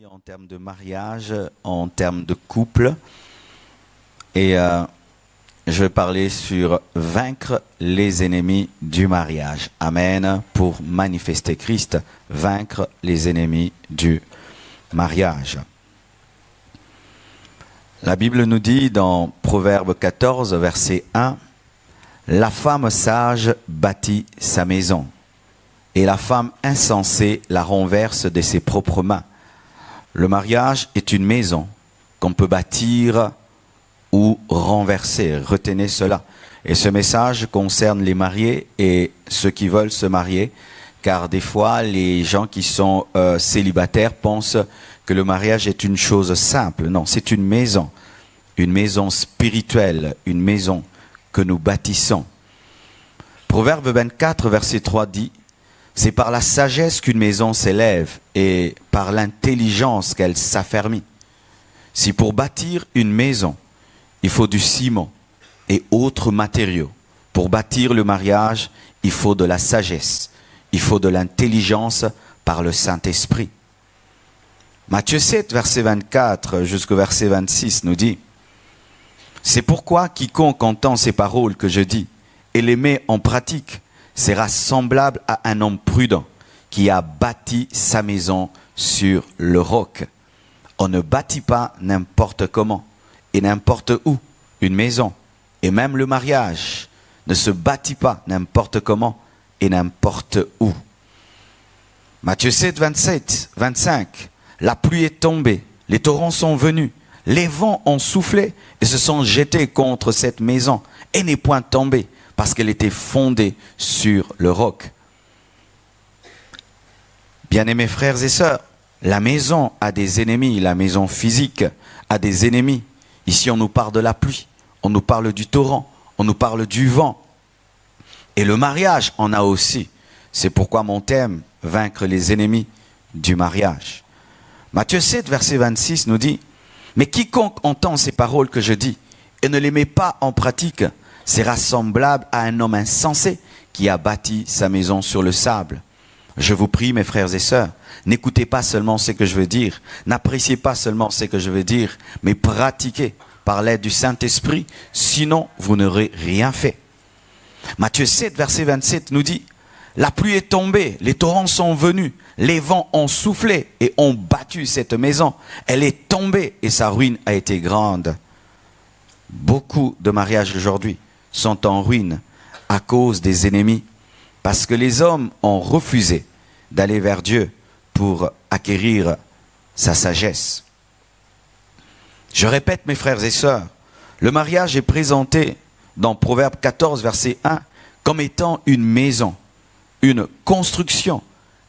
En termes de mariage, en termes de couple. Et je vais parler sur vaincre les ennemis du mariage. Amen. Pour manifester Christ, vaincre les ennemis du mariage. La Bible nous dit dans Proverbe 14, verset 1, « La femme sage bâtit sa maison, et la femme insensée la renverse de ses propres mains. » Le mariage est une maison qu'on peut bâtir ou renverser. Retenez cela. Et ce message concerne les mariés et ceux qui veulent se marier, car des fois, les gens qui sont célibataires pensent que le mariage est une chose simple. Non, c'est une maison spirituelle, une maison que nous bâtissons. Proverbe 24, verset 3 dit, « C'est par la sagesse qu'une maison s'élève et par l'intelligence qu'elle s'affermit. » Si pour bâtir une maison, il faut du ciment et autres matériaux, pour bâtir le mariage, il faut de la sagesse, il faut de l'intelligence par le Saint-Esprit. Matthieu 7, verset 24 jusqu'au verset 26 nous dit, « C'est pourquoi quiconque entend ces paroles que je dis et les met en pratique, sera semblable à un homme prudent qui a bâti sa maison sur le roc. » On ne bâtit pas n'importe comment et n'importe où une maison. Et même le mariage ne se bâtit pas n'importe comment et n'importe où. Matthieu 7, 25. La pluie est tombée, les torrents sont venus, les vents ont soufflé et se sont jetés contre cette maison et n'est point tombée, parce qu'elle était fondée sur le roc. Bien-aimés frères et sœurs, la maison a des ennemis, la maison physique a des ennemis. Ici, on nous parle de la pluie, on nous parle du torrent, on nous parle du vent. Et le mariage en a aussi. C'est pourquoi mon thème, vaincre les ennemis du mariage. Matthieu 7, verset 26 nous dit, « Mais quiconque entend ces paroles que je dis et ne les met pas en pratique, sera semblable à un homme insensé qui a bâti sa maison sur le sable. » Je vous prie, mes frères et sœurs, n'écoutez pas seulement ce que je veux dire, n'appréciez pas seulement ce que je veux dire, mais pratiquez par l'aide du Saint-Esprit, sinon vous n'aurez rien fait. Matthieu 7, verset 27 nous dit, « La pluie est tombée, les torrents sont venus, les vents ont soufflé et ont battu cette maison. Elle est tombée et sa ruine a été grande. » Beaucoup de mariages aujourd'hui sont en ruine à cause des ennemis, parce que les hommes ont refusé d'aller vers Dieu pour acquérir sa sagesse. Je répète, mes frères et sœurs, le mariage est présenté dans Proverbe 14, verset 1, comme étant une maison, une construction,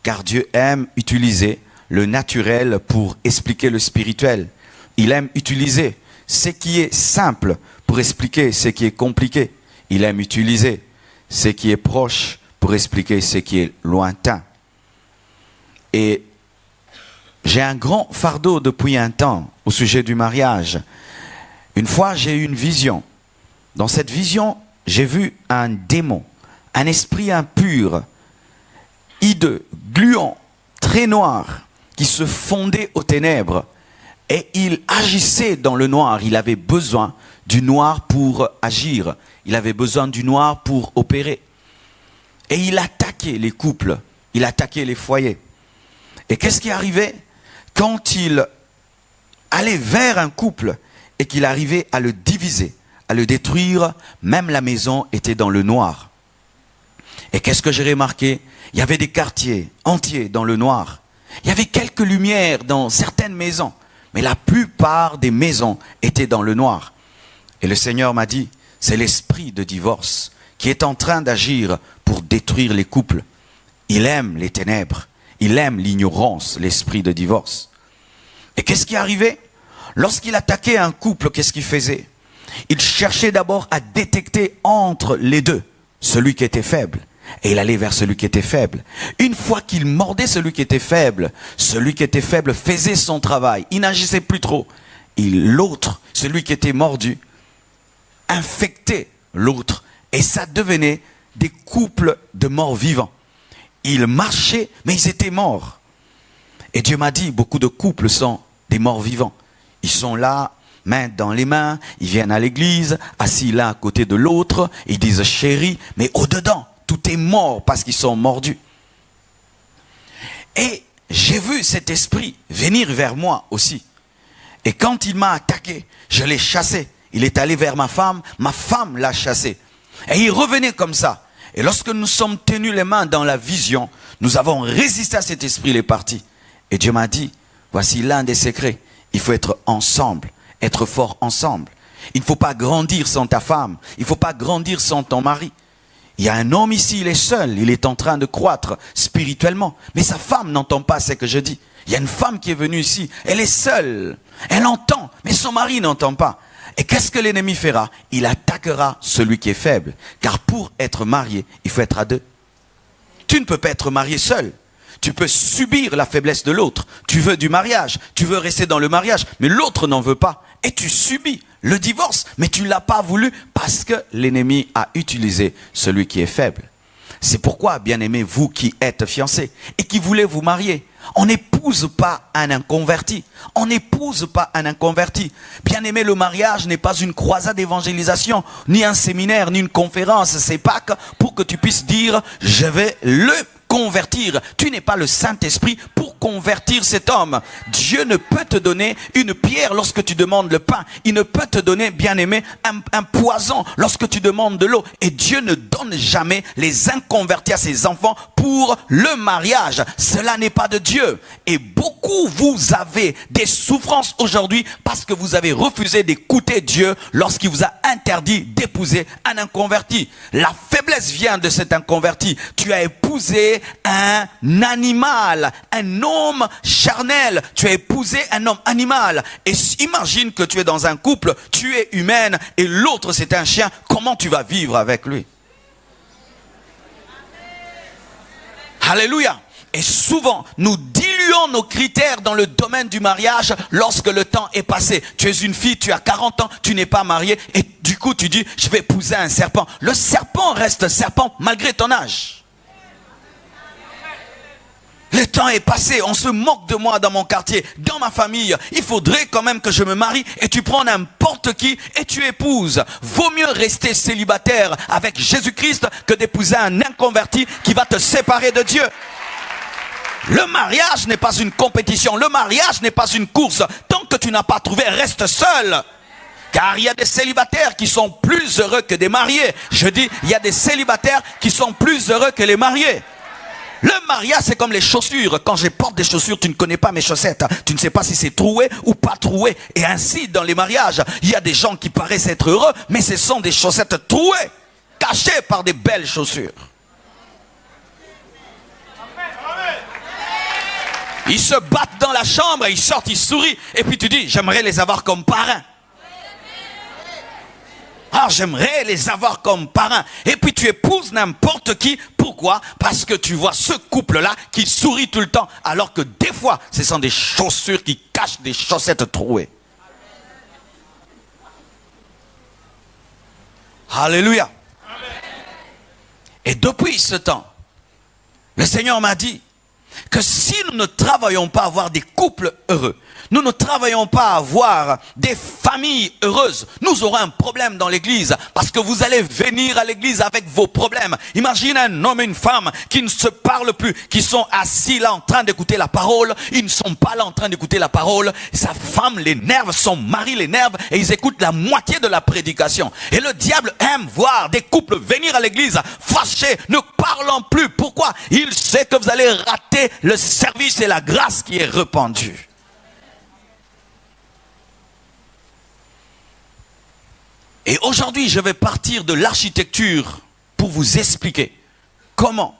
car Dieu aime utiliser le naturel pour expliquer le spirituel. Il aime utiliser ce qui est simple pour expliquer ce qui est compliqué. Il aime utiliser ce qui est proche pour expliquer ce qui est lointain. Et j'ai un grand fardeau depuis un temps au sujet du mariage. Une fois, j'ai eu une vision. Dans cette vision, j'ai vu un démon, un esprit impur, hideux, gluant, très noir, qui se fondait aux ténèbres. Et il agissait dans le noir. Il avait besoin du noir pour agir. Il avait besoin du noir pour opérer. Et il attaquait les couples. Il attaquait les foyers. Et qu'est-ce qui arrivait? Quand il allait vers un couple et qu'il arrivait à le diviser, à le détruire, même la maison était dans le noir. Et qu'est-ce que j'ai remarqué? Il y avait des quartiers entiers dans le noir. Il y avait quelques lumières dans certaines maisons. Mais la plupart des maisons étaient dans le noir. Et le Seigneur m'a dit, c'est l'esprit de divorce qui est en train d'agir pour détruire les couples. Il aime les ténèbres. Il aime l'ignorance, l'esprit de divorce. Et qu'est-ce qui arrivait? Lorsqu'il attaquait un couple, qu'est-ce qu'il faisait? Il cherchait d'abord à détecter entre les deux celui qui était faible. Et il allait vers celui qui était faible. Une fois qu'il mordait celui qui était faible faisait son travail. Il n'agissait plus trop. Et l'autre, celui qui était mordu, infectait l'autre. Et ça devenait des couples de morts vivants. Ils marchaient, mais ils étaient morts. Et Dieu m'a dit, beaucoup de couples sont des morts vivants. Ils sont là, main dans les mains, ils viennent à l'église, assis l'un à côté de l'autre, ils disent chérie, mais au-dedans, tout est mort parce qu'ils sont mordus. Et j'ai vu cet esprit venir vers moi aussi. Et quand il m'a attaqué, je l'ai chassé. Il est allé vers ma femme l'a chassé. Et il revenait comme ça. Et lorsque nous sommes tenus les mains dans la vision, nous avons résisté à cet esprit, il est parti. Et Dieu m'a dit, voici l'un des secrets. Il faut être ensemble, être fort ensemble. Il ne faut pas grandir sans ta femme. Il ne faut pas grandir sans ton mari. Il y a un homme ici, il est seul. Il est en train de croître spirituellement. Mais sa femme n'entend pas ce que je dis. Il y a une femme qui est venue ici. Elle est seule. Elle entend, mais son mari n'entend pas. Et qu'est-ce que l'ennemi fera? Il attaquera celui qui est faible. Car pour être marié, il faut être à deux. Tu ne peux pas être marié seul. Tu peux subir la faiblesse de l'autre. Tu veux du mariage, tu veux rester dans le mariage, mais l'autre n'en veut pas. Et tu subis le divorce, mais tu ne l'as pas voulu parce que l'ennemi a utilisé celui qui est faible. C'est pourquoi, bien-aimés, vous qui êtes fiancés et qui voulez vous marier, on n'épouse pas un inconverti. On n'épouse pas un inconverti. Bien-aimé, le mariage n'est pas une croisade d'évangélisation, ni un séminaire, ni une conférence. C'est pas pour que tu puisses dire, je vais le convertir. Tu n'es pas le Saint-Esprit pour convertir cet homme. Dieu ne peut te donner une pierre lorsque tu demandes le pain. Il ne peut te donner, bien-aimé, un poison lorsque tu demandes de l'eau. Et Dieu ne donne jamais les inconvertis à ses enfants pour le mariage. Cela n'est pas de Dieu. Et beaucoup, vous avez des souffrances aujourd'hui parce que vous avez refusé d'écouter Dieu lorsqu'il vous a interdit d'épouser un inconverti. La faiblesse vient de cet inconverti. Tu as épousé un animal, un homme charnel. Tu as épousé un homme animal. Et imagine que tu es dans un couple, tu es humaine et l'autre c'est un chien. Comment tu vas vivre avec lui? Alléluia. Et souvent, nous diluons nos critères dans le domaine du mariage lorsque le temps est passé. Tu es une fille, tu as 40 ans, tu n'es pas mariée et du coup tu dis, je vais épouser un serpent. Le serpent reste serpent malgré ton âge. Le temps est passé, on se moque de moi dans mon quartier, dans ma famille. Il faudrait quand même que je me marie et tu prends n'importe qui et tu épouses. Vaut mieux rester célibataire avec Jésus-Christ que d'épouser un inconverti qui va te séparer de Dieu. Le mariage n'est pas une compétition, le mariage n'est pas une course. Tant que tu n'as pas trouvé, reste seul. Car il y a des célibataires qui sont plus heureux que des mariés. Je dis, il y a des célibataires qui sont plus heureux que les mariés. Le mariage, c'est comme les chaussures. Quand je porte des chaussures, tu ne connais pas mes chaussettes. Tu ne sais pas si c'est troué ou pas troué. Et ainsi, dans les mariages, il y a des gens qui paraissent être heureux, mais ce sont des chaussettes trouées, cachées par des belles chaussures. Ils se battent dans la chambre, ils sortent, ils sourient. Et puis tu dis, j'aimerais les avoir comme parrains. Ah, j'aimerais les avoir comme parrains. Et puis tu épouses n'importe qui. Pourquoi? Parce que tu vois ce couple-là qui sourit tout le temps. Alors que des fois, ce sont des chaussures qui cachent des chaussettes trouées. Alléluia. Et depuis ce temps, le Seigneur m'a dit que si nous ne travaillons pas à avoir des couples heureux, nous ne travaillons pas à avoir des familles heureuses, nous aurons un problème dans l'église parce que vous allez venir à l'église avec vos problèmes. Imagine un homme et une femme qui ne se parlent plus, qui sont assis là en train d'écouter la parole, ils ne sont pas là en train d'écouter la parole, sa femme l'énerve, son mari l'énerve et ils écoutent la moitié de la prédication. Et le diable aime voir des couples venir à l'église fâchés, ne parlant plus. Pourquoi? Il sait que vous allez rater le service et la grâce qui est répandue. Et aujourd'hui, je vais partir de l'architecture pour vous expliquer comment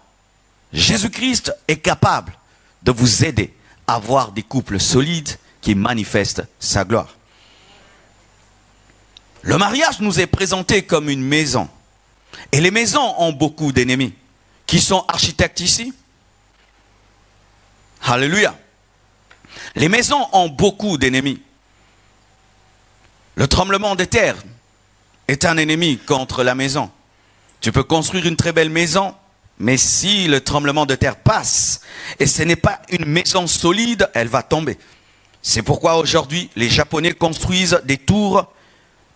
Jésus-Christ est capable de vous aider à avoir des couples solides qui manifestent sa gloire. Le mariage nous est présenté comme une maison. Et les maisons ont beaucoup d'ennemis. Qui sont architectes ici? Alléluia. Les maisons ont beaucoup d'ennemis. Le tremblement de terre est un ennemi contre la maison. Tu peux construire une très belle maison, Mais si le tremblement de terre passe, et ce n'est pas une maison solide, elle va tomber. C'est pourquoi aujourd'hui, les Japonais construisent des tours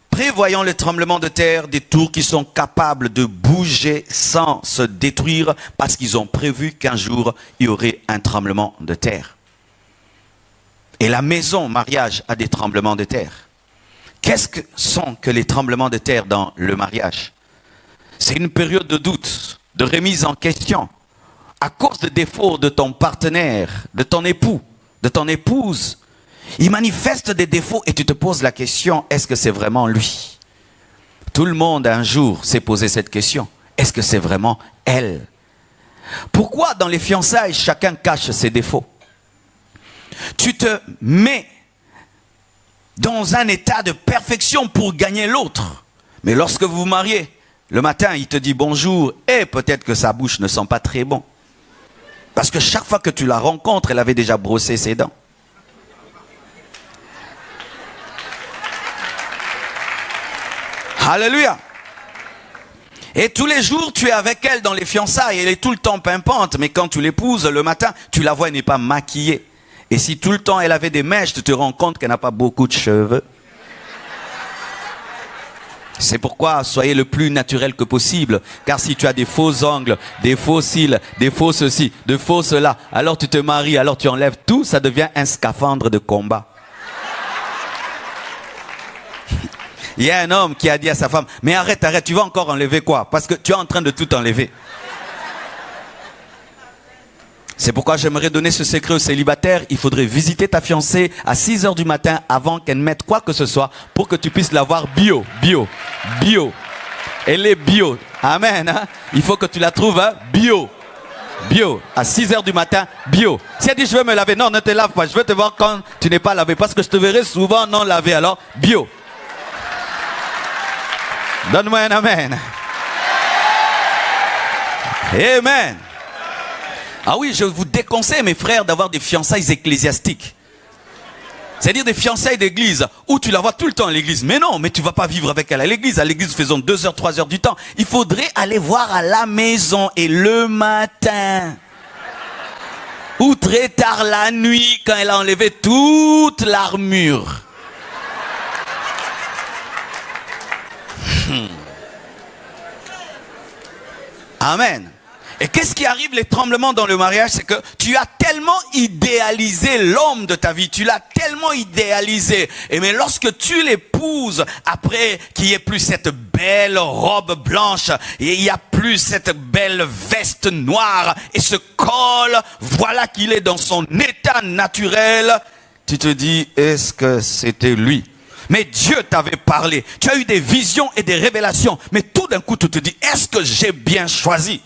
prévoyant le tremblement de terre, des tours qui sont capables de bouger sans se détruire parce qu'ils ont prévu qu'un jour, il y aurait un tremblement de terre. Et la maison mariage a des tremblements de terre. Qu'est-ce que sont que les tremblements de terre dans le mariage? C'est une période de doute, de remise en question, à cause de défauts de ton partenaire, de ton époux, de ton épouse. Il manifeste des défauts et tu te poses la question, est-ce que c'est vraiment lui? Tout le monde un jour s'est posé cette question. Est-ce que c'est vraiment elle? Pourquoi dans les fiançailles, chacun cache ses défauts? Tu te mets dans un état de perfection pour gagner l'autre. Mais lorsque vous vous mariez, le matin, il te dit bonjour et peut-être que sa bouche ne sent pas très bon. Parce que chaque fois que tu la rencontres, elle avait déjà brossé ses dents. Alléluia. Et tous les jours, tu es avec elle dans les fiançailles. Elle est tout le temps pimpante. Mais quand tu l'épouses le matin, tu la vois, elle n'est pas maquillée. Et si tout le temps elle avait des mèches, tu te rends compte qu'elle n'a pas beaucoup de cheveux. C'est pourquoi soyez le plus naturel que possible. Car si tu as des faux ongles, des faux cils, des faux ceci, de faux cela, alors tu te maries, alors tu enlèves tout, ça devient un scaphandre de combat. Il y a un homme qui a dit à sa femme, mais arrête, tu vas encore enlever quoi? Parce que tu es en train de tout enlever. C'est pourquoi j'aimerais donner ce secret aux célibataires. Il faudrait visiter ta fiancée à 6 h du matin avant qu'elle mette quoi que ce soit pour que tu puisses la voir bio. Elle est bio. Amen. Hein? Il faut que tu la trouves hein? Bio. À 6 h du matin, bio. Si elle dit je veux me laver, non, ne te lave pas. Je veux te voir quand tu n'es pas lavé parce que je te verrai souvent non lavé. Alors, bio. Donne-moi un amen. Amen. Ah oui, je vous déconseille, mes frères, d'avoir des fiançailles ecclésiastiques. C'est-à-dire des fiançailles d'église, où tu la vois tout le temps à l'église. Mais non, mais tu ne vas pas vivre avec elle à l'église. À l'église, faisons 2 h, 3 h du temps. Il faudrait aller voir à la maison et le matin. Ou très tard la nuit, quand elle a enlevé toute l'armure. Amen. Et qu'est-ce qui arrive, les tremblements dans le mariage? C'est que tu as tellement idéalisé l'homme de ta vie. Tu l'as tellement idéalisé. Et mais lorsque tu l'épouses, après qu'il n'y ait plus cette belle robe blanche, et il n'y a plus cette belle veste noire, et ce col, voilà qu'il est dans son état naturel. Tu te dis, est-ce que c'était lui? Mais Dieu t'avait parlé. Tu as eu des visions et des révélations. Mais tout d'un coup, tu te dis, est-ce que j'ai bien choisi?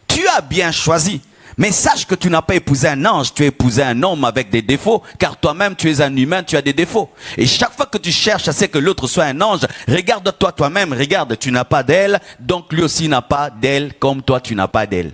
Tu as bien choisi, mais sache que tu n'as pas épousé un ange, tu as épousé un homme avec des défauts, car toi-même tu es un humain, tu as des défauts. Et chaque fois que tu cherches à ce que l'autre soit un ange, regarde-toi toi-même, regarde, tu n'as pas d'elle, donc lui aussi n'a pas d'elle, comme toi tu n'as pas d'elle.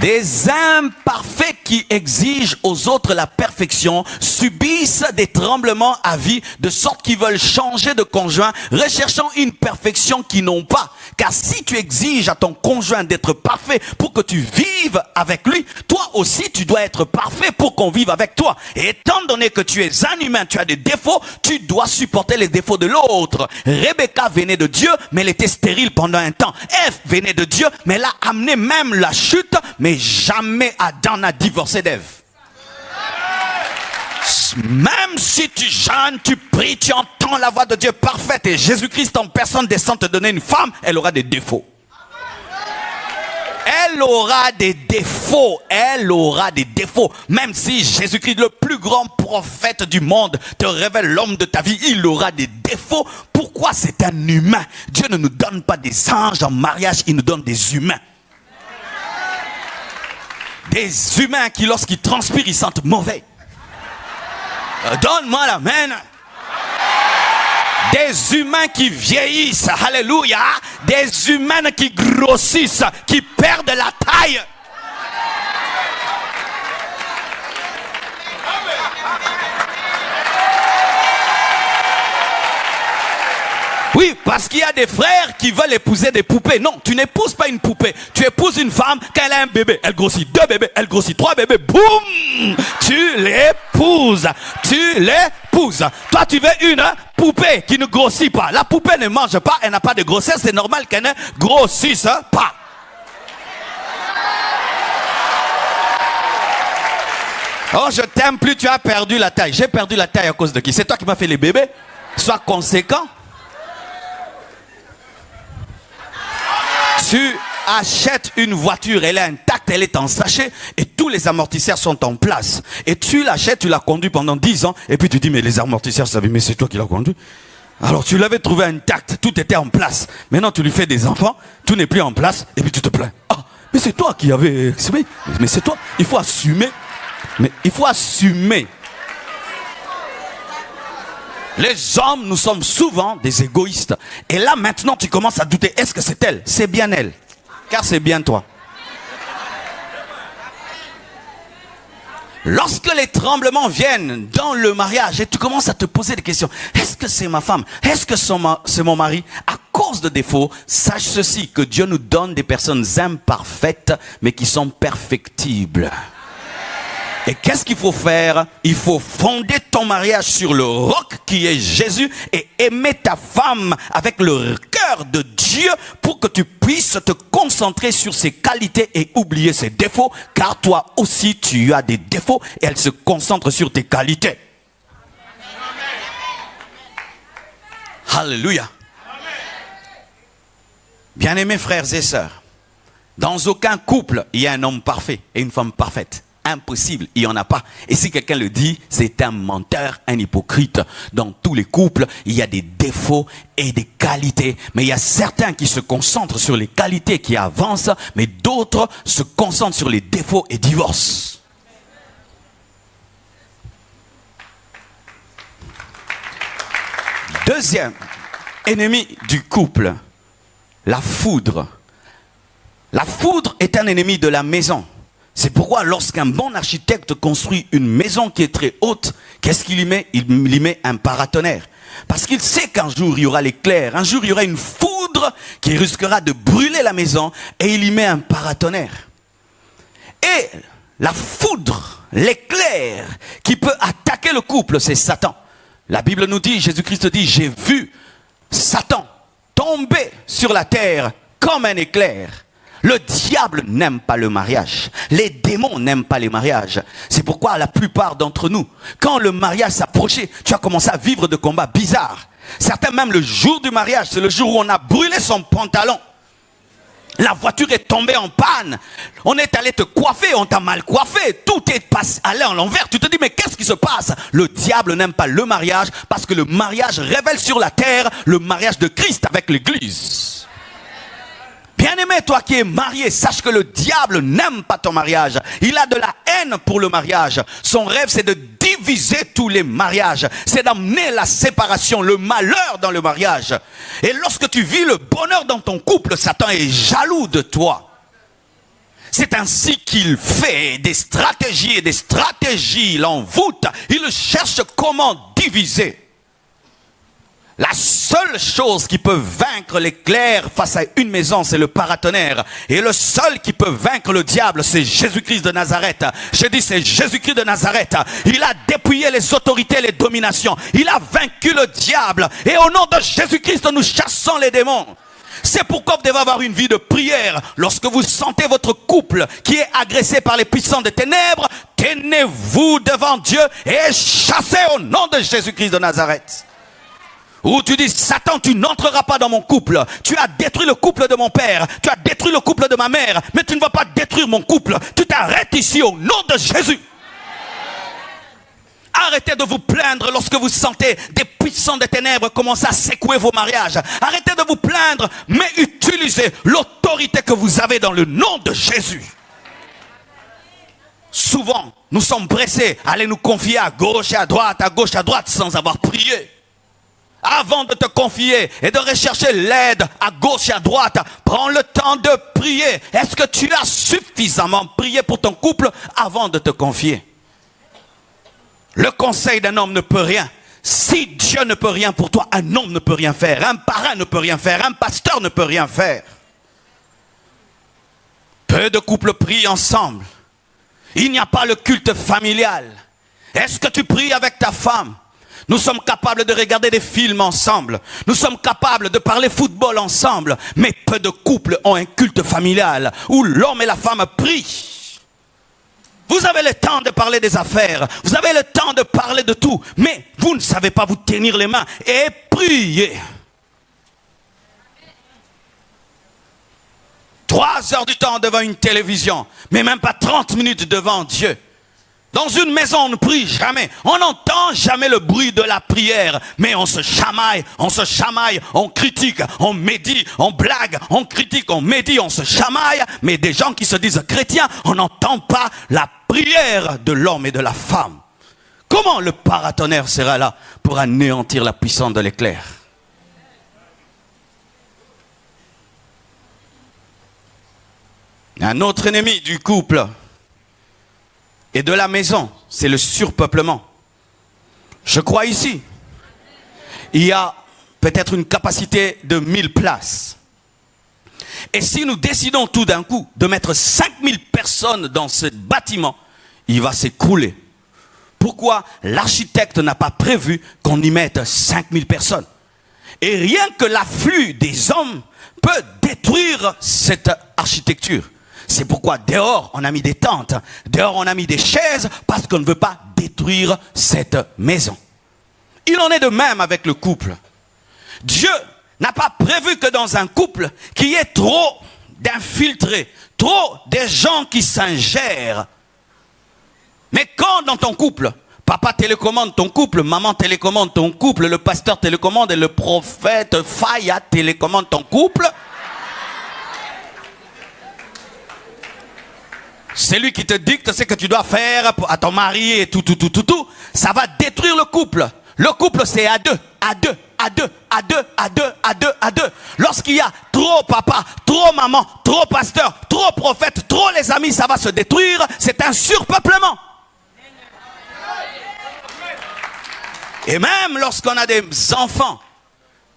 Des imparfaits qui exigent aux autres la perfection subissent des tremblements à vie, de sorte qu'ils veulent changer de conjoint, recherchant une perfection qu'ils n'ont pas. Car si tu exiges à ton conjoint d'être parfait pour que tu vives avec lui, toi aussi tu dois être parfait pour qu'on vive avec toi. Et étant donné que tu es un humain, tu as des défauts, tu dois supporter les défauts de l'autre. Rebecca venait de Dieu, mais elle était stérile pendant un temps. Ève venait de Dieu, mais elle a amené même la chute, mais jamais Adam n'a divorcé d'Ève. Même si tu jeûnes, tu pries, tu entends la voix de Dieu parfaite et Jésus-Christ en personne descend te donner une femme, elle aura des défauts. Elle aura des défauts. Elle aura des défauts. Même si Jésus-Christ, le plus grand prophète du monde, te révèle l'homme de ta vie, il aura des défauts. Pourquoi? C'est un humain. Dieu ne nous donne pas des anges en mariage, il nous donne des humains. Des humains qui, lorsqu'ils transpirent, ils sentent mauvais. Donne-moi l'amen. Des humains qui vieillissent, alléluia. Des humains qui grossissent, qui perdent la taille. Oui, parce qu'il y a des frères qui veulent épouser des poupées. Non, tu n'épouses pas une poupée. Tu épouses une femme quand elle a un bébé. Elle grossit 2 bébés, elle grossit 3 bébés. Boum! Tu l'épouses. Tu l'épouses. Toi, tu veux une poupée qui ne grossit pas. La poupée ne mange pas, elle n'a pas de grossesse. C'est normal qu'elle ne grossisse pas. Oh, je t'aime plus, tu as perdu la taille. J'ai perdu la taille à cause de qui? C'est toi qui m'as fait les bébés? Sois conséquent. Tu achètes une voiture, elle est intacte, elle est en sachet et tous les amortisseurs sont en place. Et tu l'achètes, tu l'as conduit pendant 10 ans et puis tu dis mais les amortisseurs, ça veut, mais c'est toi qui l'as conduit. Alors tu l'avais trouvé intact, tout était en place. Maintenant tu lui fais des enfants, tout n'est plus en place et puis tu te plains. Ah, mais c'est toi qui avais... Mais c'est toi, il faut assumer. Mais il faut assumer. Les hommes, nous sommes souvent des égoïstes. Et là, maintenant, tu commences à douter. Est-ce que c'est elle? C'est bien elle. Car c'est bien toi. Lorsque les tremblements viennent dans le mariage et tu commences à te poser des questions. Est-ce que c'est ma femme? Est-ce que c'est mon mari? À cause de défauts, sache ceci, que Dieu nous donne des personnes imparfaites, mais qui sont perfectibles. Et qu'est-ce qu'il faut faire? Il faut fonder ton mariage sur le roc qui est Jésus et aimer ta femme avec le cœur de Dieu pour que tu puisses te concentrer sur ses qualités et oublier ses défauts, car toi aussi tu as des défauts et elle se concentre sur tes qualités. Alléluia. Bien-aimés frères et sœurs, dans aucun couple il y a un homme parfait et une femme parfaite. Impossible, il n'y en a pas. Et si quelqu'un le dit, c'est un menteur, un hypocrite. Dans tous les couples, il y a des défauts et des qualités. Mais il y a certains qui se concentrent sur les qualités qui avancent, mais d'autres se concentrent sur les défauts et divorcent. Deuxième ennemi du couple, la foudre. La foudre est un ennemi de la maison. C'est pourquoi lorsqu'un bon architecte construit une maison qui est très haute, qu'est-ce qu'il y met? Il y met un paratonnerre. Parce qu'il sait qu'un jour il y aura l'éclair, un jour il y aura une foudre qui risquera de brûler la maison et il y met un paratonnerre. Et la foudre, l'éclair qui peut attaquer le couple, c'est Satan. La Bible nous dit, Jésus-Christ dit, j'ai vu Satan tomber sur la terre comme un éclair. Le diable n'aime pas le mariage. Les démons n'aiment pas les mariages. C'est pourquoi la plupart d'entre nous, quand le mariage s'approchait, tu as commencé à vivre de combats bizarres. Certains même le jour du mariage, c'est le jour où on a brûlé son pantalon. La voiture est tombée en panne. On est allé te coiffer, on t'a mal coiffé. Tout est allé en l'envers. Tu te dis, mais qu'est-ce qui se passe? Le diable n'aime pas le mariage parce que le mariage révèle sur la terre le mariage de Christ avec l'Église. Bien-aimé, toi qui es marié, sache que le diable n'aime pas ton mariage. Il a de la haine pour le mariage. Son rêve, c'est de diviser tous les mariages. C'est d'amener la séparation, le malheur dans le mariage. Et lorsque tu vis le bonheur dans ton couple, Satan est jaloux de toi. C'est ainsi qu'il fait des stratégies et des stratégies. Il envoûte. Il cherche comment diviser. La seule chose qui peut vaincre l'éclair face à une maison, c'est le paratonnerre. Et le seul qui peut vaincre le diable, c'est Jésus-Christ de Nazareth. Je dis, c'est Jésus-Christ de Nazareth. Il a dépouillé les autorités, les dominations. Il a vaincu le diable. Et au nom de Jésus-Christ, nous chassons les démons. C'est pourquoi vous devez avoir une vie de prière. Lorsque vous sentez votre couple qui est agressé par les puissants des ténèbres, tenez-vous devant Dieu et chassez au nom de Jésus-Christ de Nazareth. Ou tu dis, Satan, tu n'entreras pas dans mon couple. Tu as détruit le couple de mon père. Tu as détruit le couple de ma mère. Mais tu ne vas pas détruire mon couple. Tu t'arrêtes ici au nom de Jésus. Arrêtez de vous plaindre lorsque vous sentez des puissants des ténèbres commencer à secouer vos mariages. Arrêtez de vous plaindre, mais utilisez l'autorité que vous avez dans le nom de Jésus. Souvent, nous sommes pressés à aller nous confier à gauche à droite sans avoir prié. Avant de te confier et de rechercher l'aide à gauche et à droite, prends le temps de prier. Est-ce que tu as suffisamment prié pour ton couple avant de te confier? Le conseil d'un homme ne peut rien. Si Dieu ne peut rien pour toi, un homme ne peut rien faire, un parrain ne peut rien faire, un pasteur ne peut rien faire. Peu de couples prient ensemble. Il n'y a pas le culte familial. Est-ce que tu pries avec ta femme? Nous sommes capables de regarder des films ensemble. Nous sommes capables de parler football ensemble. Mais peu de couples ont un culte familial où l'homme et la femme prient. Vous avez le temps de parler des affaires. Vous avez le temps de parler de tout. Mais vous ne savez pas vous tenir les mains et prier. 3 heures du temps devant une télévision. Mais même pas 30 minutes devant Dieu. Dans une maison, on ne prie jamais. On n'entend jamais le bruit de la prière. Mais on se chamaille, on critique, on médit, on blague, on critique, on médit, on se chamaille. Mais des gens qui se disent chrétiens, on n'entend pas la prière de l'homme et de la femme. Comment le paratonnerre sera là pour anéantir la puissance de l'éclair? Un autre ennemi du couple et de la maison, c'est le surpeuplement. Je crois ici, il y a peut-être une capacité de 1000 places. Et si nous décidons tout d'un coup de mettre 5000 personnes dans ce bâtiment, il va s'écrouler. Pourquoi l'architecte n'a pas prévu qu'on y mette 5000 personnes? Et rien que l'afflux des hommes peut détruire cette architecture. C'est pourquoi dehors, on a mis des tentes. Dehors, on a mis des chaises parce qu'on ne veut pas détruire cette maison. Il en est de même avec le couple. Dieu n'a pas prévu que dans un couple, qu'il y ait trop d'infiltrés, trop de gens qui s'ingèrent. Mais quand dans ton couple, papa télécommande ton couple, maman télécommande ton couple, le pasteur télécommande et le prophète Faya télécommande ton couple, c'est lui qui te dicte ce que tu dois faire à ton mari et tout. Ça va détruire le couple. Le couple, c'est à deux. Lorsqu'il y a trop papa, trop maman, trop pasteur, trop prophète, trop les amis, ça va se détruire. C'est un surpeuplement. Et même lorsqu'on a des enfants,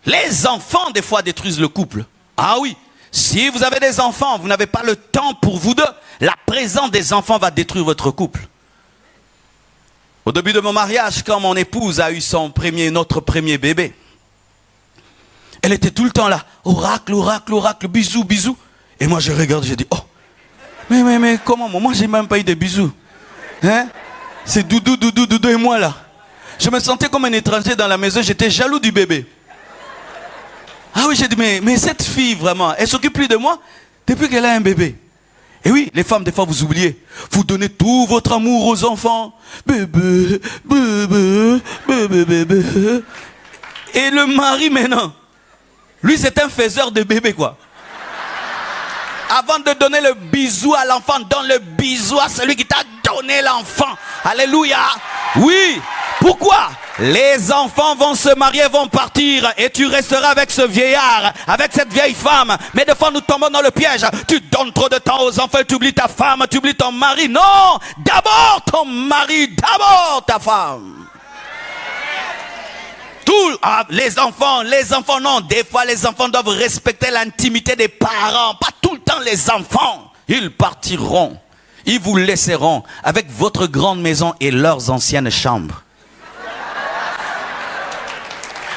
les enfants, des fois, détruisent le couple. Ah oui. Si vous avez des enfants, vous n'avez pas le temps pour vous deux, la présence des enfants va détruire votre couple. Au début de mon mariage, quand mon épouse a eu notre premier bébé, elle était tout le temps là, oracle, bisous. Et moi je regarde, je dis, oh, mais comment, moi j'ai même pas eu de bisous. Hein? C'est doudou et moi là. Je me sentais comme un étranger dans la maison, j'étais jaloux du bébé. Ah oui, j'ai dit, mais cette fille, vraiment, elle s'occupe plus de moi depuis qu'elle a un bébé. Et oui, les femmes, des fois, vous oubliez. Vous donnez tout votre amour aux enfants. Bébé. Et le mari, maintenant, lui, c'est un faiseur de bébé, quoi. Avant de donner le bisou à l'enfant, donne le bisou à celui qui t'a donné l'enfant. Alléluia. Oui. Pourquoi? Les enfants vont se marier, vont partir et tu resteras avec ce vieillard, avec cette vieille femme. Mais des fois nous tombons dans le piège. Tu donnes trop de temps aux enfants, tu oublies ta femme, tu oublies ton mari. Non, d'abord ton mari, d'abord ta femme. Les enfants non. Des fois les enfants doivent respecter l'intimité des parents. Pas tout le temps les enfants. Ils partiront. Ils vous laisseront avec votre grande maison et leurs anciennes chambres.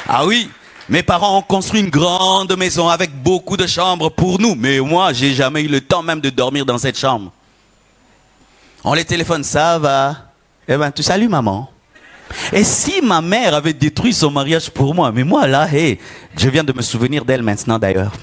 Ah oui, mes parents ont construit une grande maison avec beaucoup de chambres pour nous. Mais moi, j'ai jamais eu le temps même de dormir dans cette chambre. On les téléphone, ça va? Eh ben, tu salues maman. Et si ma mère avait détruit son mariage pour moi, mais moi là, hey, je viens de me souvenir d'elle maintenant d'ailleurs.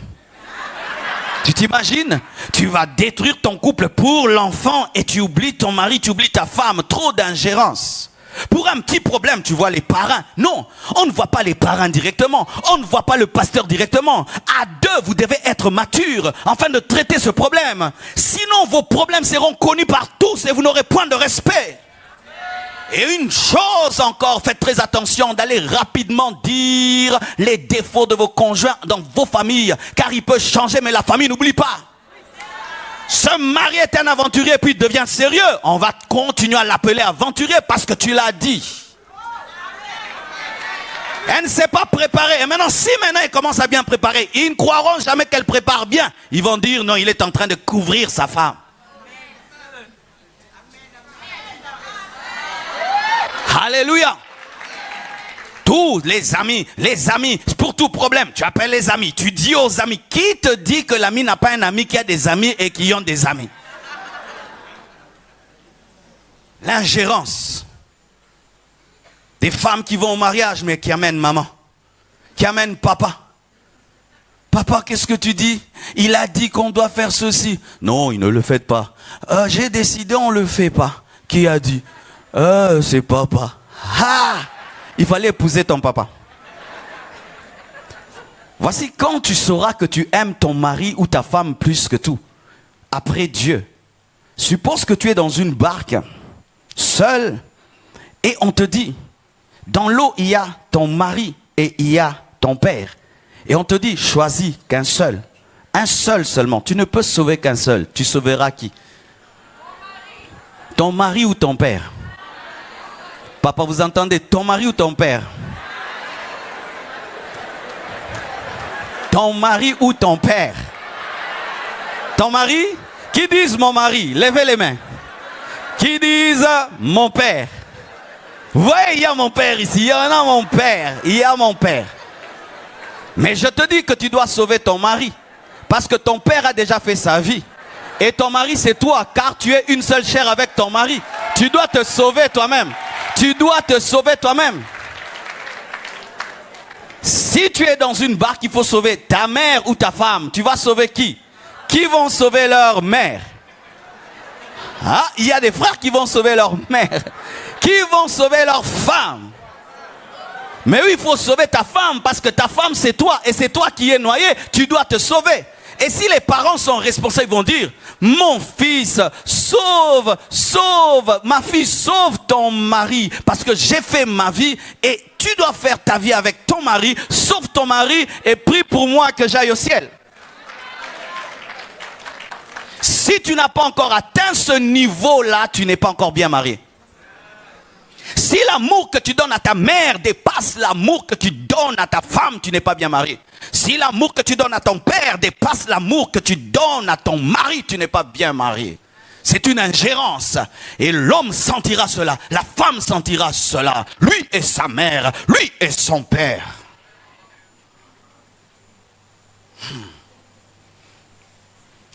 Tu t'imagines? Tu vas détruire ton couple pour l'enfant et tu oublies ton mari, tu oublies ta femme. Trop d'ingérence. Pour un petit problème, tu vois les parrains. Non, on ne voit pas les parrains directement. On ne voit pas le pasteur directement. À deux, vous devez être matures afin de traiter ce problème. Sinon, vos problèmes seront connus par tous et vous n'aurez point de respect. Et une chose encore, faites très attention d'aller rapidement dire les défauts de vos conjoints dans vos familles. Car il peut changer, mais la famille n'oublie pas. Ce mari est un aventurier puis devient sérieux. On va continuer à l'appeler aventurier parce que tu l'as dit. Elle ne s'est pas préparée. Et maintenant, si maintenant elle commence à bien préparer, ils ne croiront jamais qu'elle prépare bien. Ils vont dire, non, il est en train de couvrir sa femme. Alléluia. Tous les amis, pour tout problème, tu appelles les amis, tu dis aux amis. Qui te dit que l'ami n'a pas un ami qui a des amis et qui ont des amis? L'ingérence. Des femmes qui vont au mariage, mais qui amènent maman, qui amènent papa. Papa, qu'est-ce que tu dis? Il a dit qu'on doit faire ceci. Non, il ne le fait pas. J'ai décidé, on ne le fait pas. Qui a dit? C'est papa. Ah! Il fallait épouser ton papa. Voici quand tu sauras que tu aimes ton mari ou ta femme plus que tout. Après Dieu. Suppose que tu es dans une barque, seul, et on te dit, dans l'eau, il y a ton mari et il y a ton père. Et on te dit, choisis qu'un seul. Un seul seulement. Tu ne peux sauver qu'un seul. Tu sauveras qui? Ton mari ou ton père? Papa, vous entendez? Ton mari ou ton père? Ton mari ou ton père? Ton mari? Qui disent mon mari? Levez les mains. Qui disent mon père? Vous voyez, il y a mon père ici, il y en a mon père, il y a mon père. Mais je te dis que tu dois sauver ton mari. Parce que ton père a déjà fait sa vie. Et ton mari c'est toi, car tu es une seule chair avec ton mari. Tu dois te sauver toi-même. Tu dois te sauver toi-même. Si tu es dans une barque, il faut sauver ta mère ou ta femme. Tu vas sauver qui? Qui vont sauver leur mère? Ah, il y a des frères qui vont sauver leur mère. Qui vont sauver leur femme? Mais oui, il faut sauver ta femme parce que ta femme c'est toi et c'est toi qui es noyé. Tu dois te sauver. Et si les parents sont responsables, ils vont dire, mon fils, sauve, sauve, ma fille, sauve ton mari parce que j'ai fait ma vie et tu dois faire ta vie avec ton mari. Sauve ton mari et prie pour moi que j'aille au ciel. Si tu n'as pas encore atteint ce niveau-là, tu n'es pas encore bien marié. Si l'amour que tu donnes à ta mère dépasse l'amour que tu donnes à ta femme, tu n'es pas bien marié. Si l'amour que tu donnes à ton père dépasse l'amour que tu donnes à ton mari, tu n'es pas bien marié. C'est une ingérence. Et l'homme sentira cela, la femme sentira cela. Lui et sa mère, lui et son père.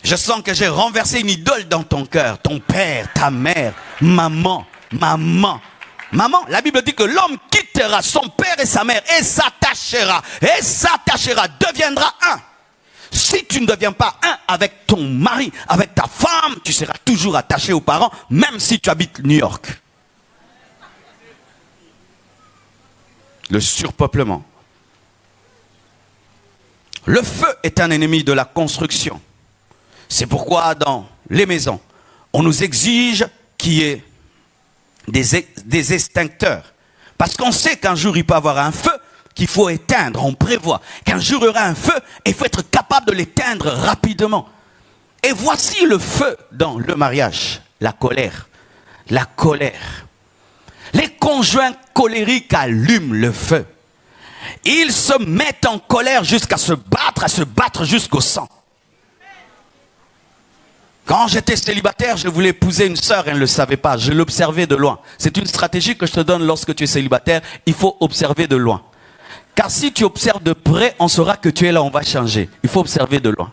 Je sens que j'ai renversé une idole dans ton cœur. Ton père, ta mère, maman, maman. Maman, la Bible dit que l'homme quittera son père et sa mère et s'attachera, deviendra un. Si tu ne deviens pas un avec ton mari, avec ta femme, tu seras toujours attaché aux parents, même si tu habites New York. Le surpeuplement. Le feu est un ennemi de la construction. C'est pourquoi dans les maisons, on nous exige qu'il y ait des extincteurs. Parce qu'on sait qu'un jour il peut y avoir un feu qu'il faut éteindre. On prévoit qu'un jour il y aura un feu et il faut être capable de l'éteindre rapidement. Et voici le feu dans le mariage. La colère. La colère. Les conjoints colériques allument le feu. Ils se mettent en colère jusqu'à se battre jusqu'au sang. Quand j'étais célibataire, je voulais épouser une sœur, elle ne le savait pas. Je l'observais de loin. C'est une stratégie que je te donne lorsque tu es célibataire. Il faut observer de loin. Car si tu observes de près, on saura que tu es là, on va changer. Il faut observer de loin.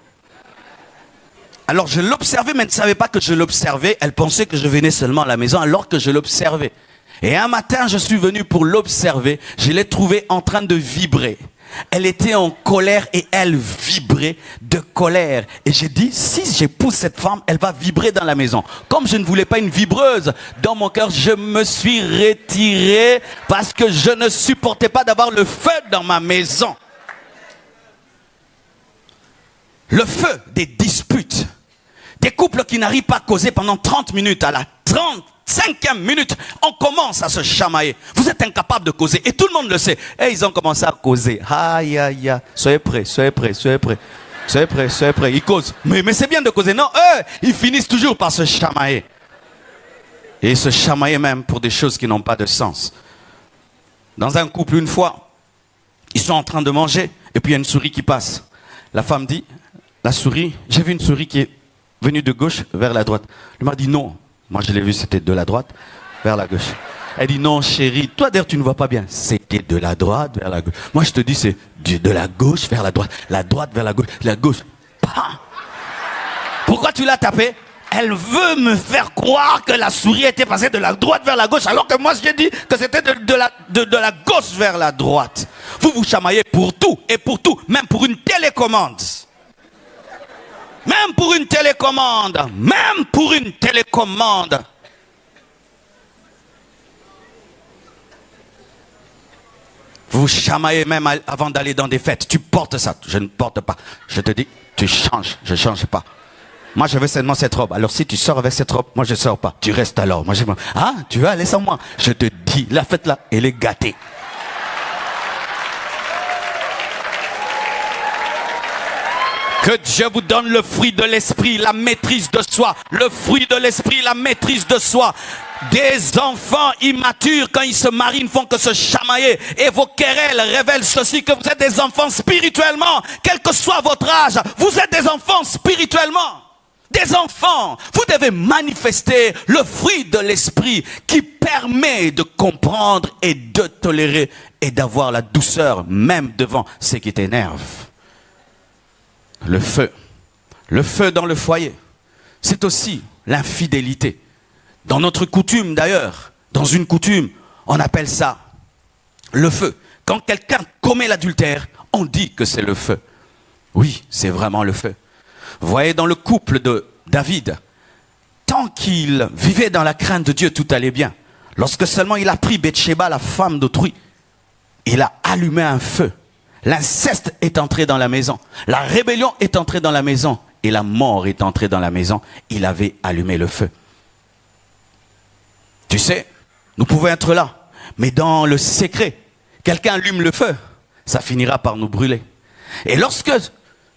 Alors je l'observais, mais elle ne savait pas que je l'observais. Elle pensait que je venais seulement à la maison alors que je l'observais. Et un matin, je suis venu pour l'observer. Je l'ai trouvée en train de vibrer. Elle était en colère et elle vibrait de colère. Et j'ai dit, si j'épouse cette femme, elle va vibrer dans la maison. Comme je ne voulais pas une vibreuse dans mon cœur, je me suis retiré parce que je ne supportais pas d'avoir le feu dans ma maison. Le feu des disputes. Des couples qui n'arrivent pas à causer pendant 30 minutes. À la 35e minute, on commence à se chamailler. Vous êtes incapable de causer. Et tout le monde le sait. Et ils ont commencé à causer. Aïe, aïe, aïe. Soyez prêts, soyez prêts, soyez prêts. Soyez prêts, soyez prêts. Ils causent. Mais c'est bien de causer. Non, eux, ils finissent toujours par se chamailler. Et ils se chamaillaient même pour des choses qui n'ont pas de sens. Dans un couple, une fois, Ils sont en train de manger, et puis il y a une souris qui passe. La femme dit, la souris, j'ai vu une souris qui est venue de gauche vers la droite. Le mari dit non. Moi je l'ai vu, c'était de la droite vers la gauche. Elle dit non chérie, toi d'ailleurs tu ne vois pas bien. C'était de la droite vers la gauche. Moi je te dis c'est de la gauche vers la droite vers la gauche. Bah. Pourquoi tu l'as tapé? Elle veut me faire croire que la souris était passée de la droite vers la gauche, alors que moi j'ai dit que c'était de la gauche vers la droite. Vous vous chamaillez pour tout et pour tout, même pour une télécommande. Même pour une télécommande. Même pour une télécommande. Vous vous chamaillez même avant d'aller dans des fêtes. Tu portes ça. Je ne porte pas. Je te dis, tu changes. Je ne change pas. Moi, je veux seulement cette robe. Alors, si tu sors avec cette robe, moi, je ne sors pas. Tu restes alors. Moi, ah, tu veux aller sans moi? Je te dis, la fête là, elle est gâtée. Que Dieu vous donne le fruit de l'esprit, la maîtrise de soi. Le fruit de l'esprit, la maîtrise de soi. Des enfants immatures, quand ils se marient, ne font que se chamailler. Et vos querelles révèlent ceci, que vous êtes des enfants spirituellement. Quel que soit votre âge, vous êtes des enfants spirituellement. Des enfants. Vous devez manifester le fruit de l'esprit qui permet de comprendre et de tolérer et d'avoir la douceur même devant ce qui t'énerve. Le feu dans le foyer, c'est aussi l'infidélité. Dans notre coutume d'ailleurs, dans une coutume, on appelle ça le feu. Quand quelqu'un commet l'adultère, on dit que c'est le feu. Oui, c'est vraiment le feu. Vous voyez, dans le couple de David, tant qu'il vivait dans la crainte de Dieu, tout allait bien. Lorsque seulement il a pris Bathsheba, la femme d'autrui, il a allumé un feu. L'inceste est entré dans la maison. La rébellion est entrée dans la maison. Et la mort est entrée dans la maison. Il avait allumé le feu. Tu sais, nous pouvons être là. Mais dans le secret, quelqu'un allume le feu. Ça finira par nous brûler. Et lorsque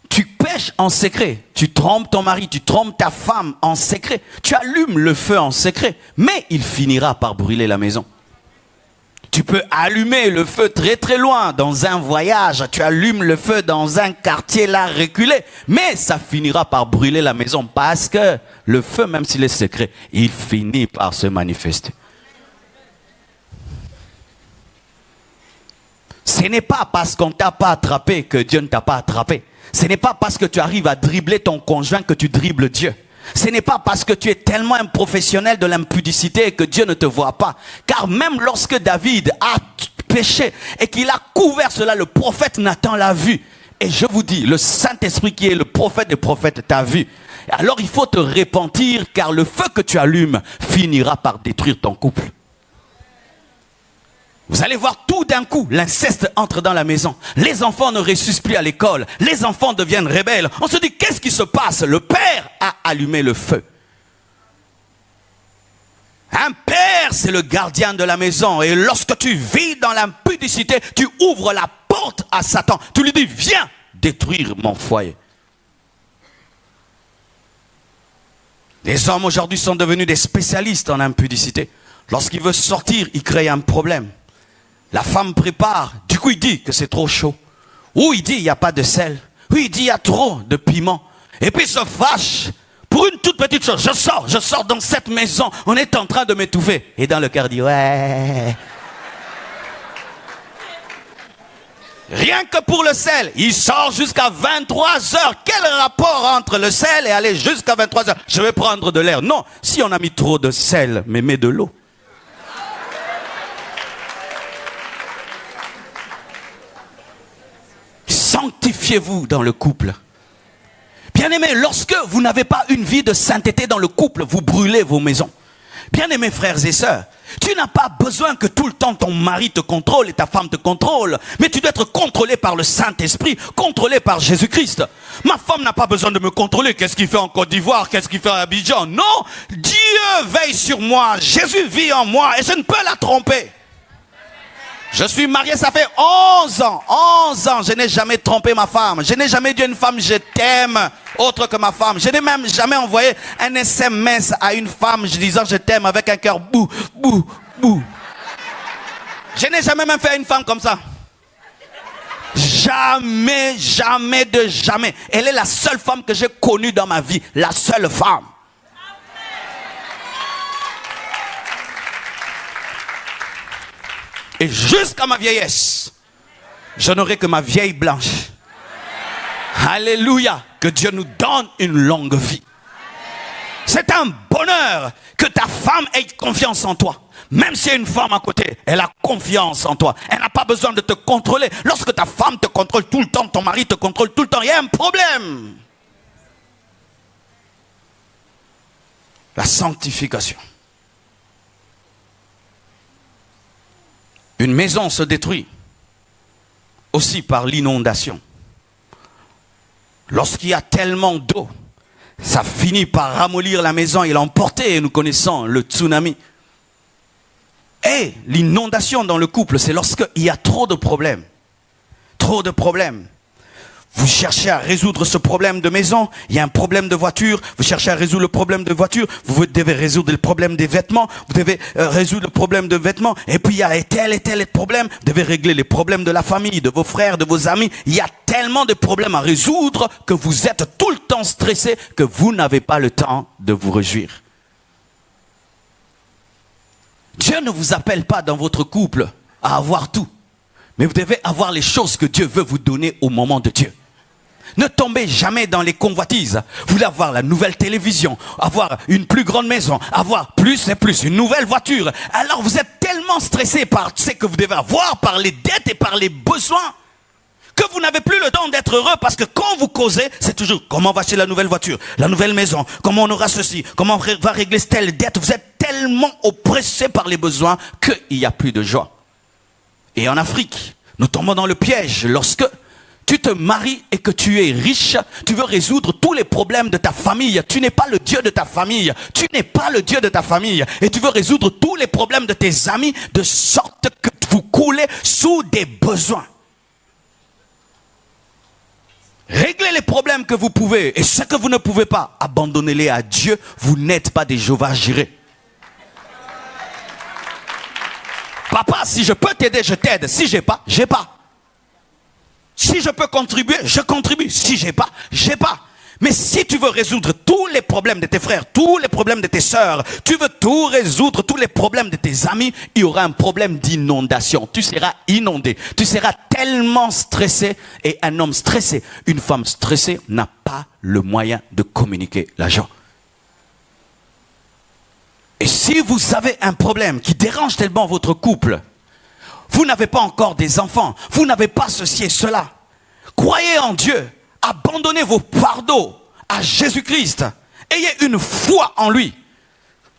tu pêches en secret, tu trompes ton mari, tu trompes ta femme en secret, tu allumes le feu en secret. Mais il finira par brûler la maison. Tu peux allumer le feu très très loin dans un voyage. Tu allumes le feu dans un quartier là reculé. Mais ça finira par brûler la maison. Parce que le feu, même s'il est secret, il finit par se manifester. Ce n'est pas parce qu'on ne t'a pas attrapé que Dieu ne t'a pas attrapé. Ce n'est pas parce que tu arrives à dribbler ton conjoint que tu dribbles Dieu. Ce n'est pas parce que tu es tellement un professionnel de l'impudicité que Dieu ne te voit pas. Car même lorsque David a péché et qu'il a couvert cela, le prophète Nathan l'a vu. Et je vous dis, le Saint-Esprit qui est le prophète des prophètes t'a vu. Alors il faut te repentir, car le feu que tu allumes finira par détruire ton couple. Vous allez voir, tout d'un coup, l'inceste entre dans la maison. Les enfants ne réussissent plus à l'école. Les enfants deviennent rebelles. On se dit, qu'est-ce qui se passe? Le père a allumé le feu. Un père, c'est le gardien de la maison. Et lorsque tu vis dans l'impudicité, tu ouvres la porte à Satan. Tu lui dis, viens détruire mon foyer. Les hommes aujourd'hui sont devenus des spécialistes en impudicité. Lorsqu'il veut sortir, il crée un problème. La femme prépare, du coup il dit que c'est trop chaud. Ou il dit il n'y a pas de sel. Ou il dit il y a trop de piment. Et puis il se fâche pour une toute petite chose. Je sors dans cette maison, on est en train de m'étouffer. Et dans le cœur il dit ouais. Rien que pour le sel, il sort jusqu'à 23 heures. Quel rapport entre le sel et aller jusqu'à 23 heures? Je vais prendre de l'air. Non, si on a mis trop de sel, mais mets de l'eau. Sanctifiez-vous dans le couple. Bien-aimés, lorsque vous n'avez pas une vie de sainteté dans le couple, vous brûlez vos maisons. Bien-aimés frères et sœurs, tu n'as pas besoin que tout le temps ton mari te contrôle et ta femme te contrôle. Mais tu dois être contrôlé par le Saint-Esprit, contrôlé par Jésus-Christ. Ma femme n'a pas besoin de me contrôler. Qu'est-ce qu'il fait en Côte d'Ivoire? Qu'est-ce qu'il fait à Abidjan? Non, Dieu veille sur moi. Jésus vit en moi et je ne peux la tromper. Je suis marié, ça fait 11 ans. 11 ans, je n'ai jamais trompé ma femme. Je n'ai jamais dit à une femme, je t'aime, autre que ma femme. Je n'ai même jamais envoyé un SMS à une femme disant, je t'aime, avec un cœur bou, bou, bou. Je n'ai jamais même fait à une femme comme ça. jamais, jamais de jamais. Elle est la seule femme que j'ai connue dans ma vie. La seule femme. Et jusqu'à ma vieillesse, je n'aurai que ma vieille blanche. Alléluia. Que Dieu nous donne une longue vie. C'est un bonheur que ta femme ait confiance en toi. Même s'il y a une femme à côté, elle a confiance en toi. Elle n'a pas besoin de te contrôler. Lorsque ta femme te contrôle tout le temps, ton mari te contrôle tout le temps, il y a un problème. La sanctification. Une maison se détruit aussi par l'inondation. Lorsqu'il y a tellement d'eau, ça finit par ramollir la maison et l'emporter. Et nous connaissons le tsunami. Et l'inondation dans le couple, c'est lorsqu'il y a trop de problèmes. Trop de problèmes. Vous cherchez à résoudre ce problème de maison, il y a un problème de voiture, vous cherchez à résoudre le problème de voiture, vous devez résoudre le problème des vêtements, vous devez résoudre le problème de vêtements, et puis il y a tel et tel problème, vous devez régler les problèmes de la famille, de vos frères, de vos amis. Il y a tellement de problèmes à résoudre que vous êtes tout le temps stressé, que vous n'avez pas le temps de vous réjouir. Dieu ne vous appelle pas dans votre couple à avoir tout, mais vous devez avoir les choses que Dieu veut vous donner au moment de Dieu. Ne tombez jamais dans les convoitises. Vous voulez avoir la nouvelle télévision, avoir une plus grande maison, avoir plus et plus, une nouvelle voiture. Alors vous êtes tellement stressé par ce que vous devez avoir, par les dettes et par les besoins, que vous n'avez plus le temps d'être heureux, parce que quand vous causez, c'est toujours comment on va acheter la nouvelle voiture, la nouvelle maison, comment on aura ceci, comment on va régler telle dette. Vous êtes tellement oppressé par les besoins qu'il n'y a plus de joie. Et en Afrique, nous tombons dans le piège lorsque tu te maries et que tu es riche, tu veux résoudre tous les problèmes de ta famille. Tu n'es pas le Dieu de ta famille. Tu n'es pas le Dieu de ta famille. Et tu veux résoudre tous les problèmes de tes amis de sorte que vous coulez sous des besoins. Réglez les problèmes que vous pouvez. Et ce que vous ne pouvez pas, abandonnez-les à Dieu. Vous n'êtes pas des Jéhovah Jireh. Papa, si je peux t'aider, je t'aide. Si j'ai pas, j'ai pas. Si je peux contribuer, je contribue. Si j'ai pas, j'ai pas. Mais si tu veux résoudre tous les problèmes de tes frères, tous les problèmes de tes sœurs, tu veux tout résoudre, tous les problèmes de tes amis, il y aura un problème d'inondation. Tu seras inondé. Tu seras tellement stressé. Et un homme stressé, une femme stressée n'a pas le moyen de communiquer la joie. Et si vous avez un problème qui dérange tellement votre couple, vous n'avez pas encore des enfants, vous n'avez pas ceci et cela, croyez en Dieu, abandonnez vos fardeaux à Jésus-Christ, ayez une foi en lui.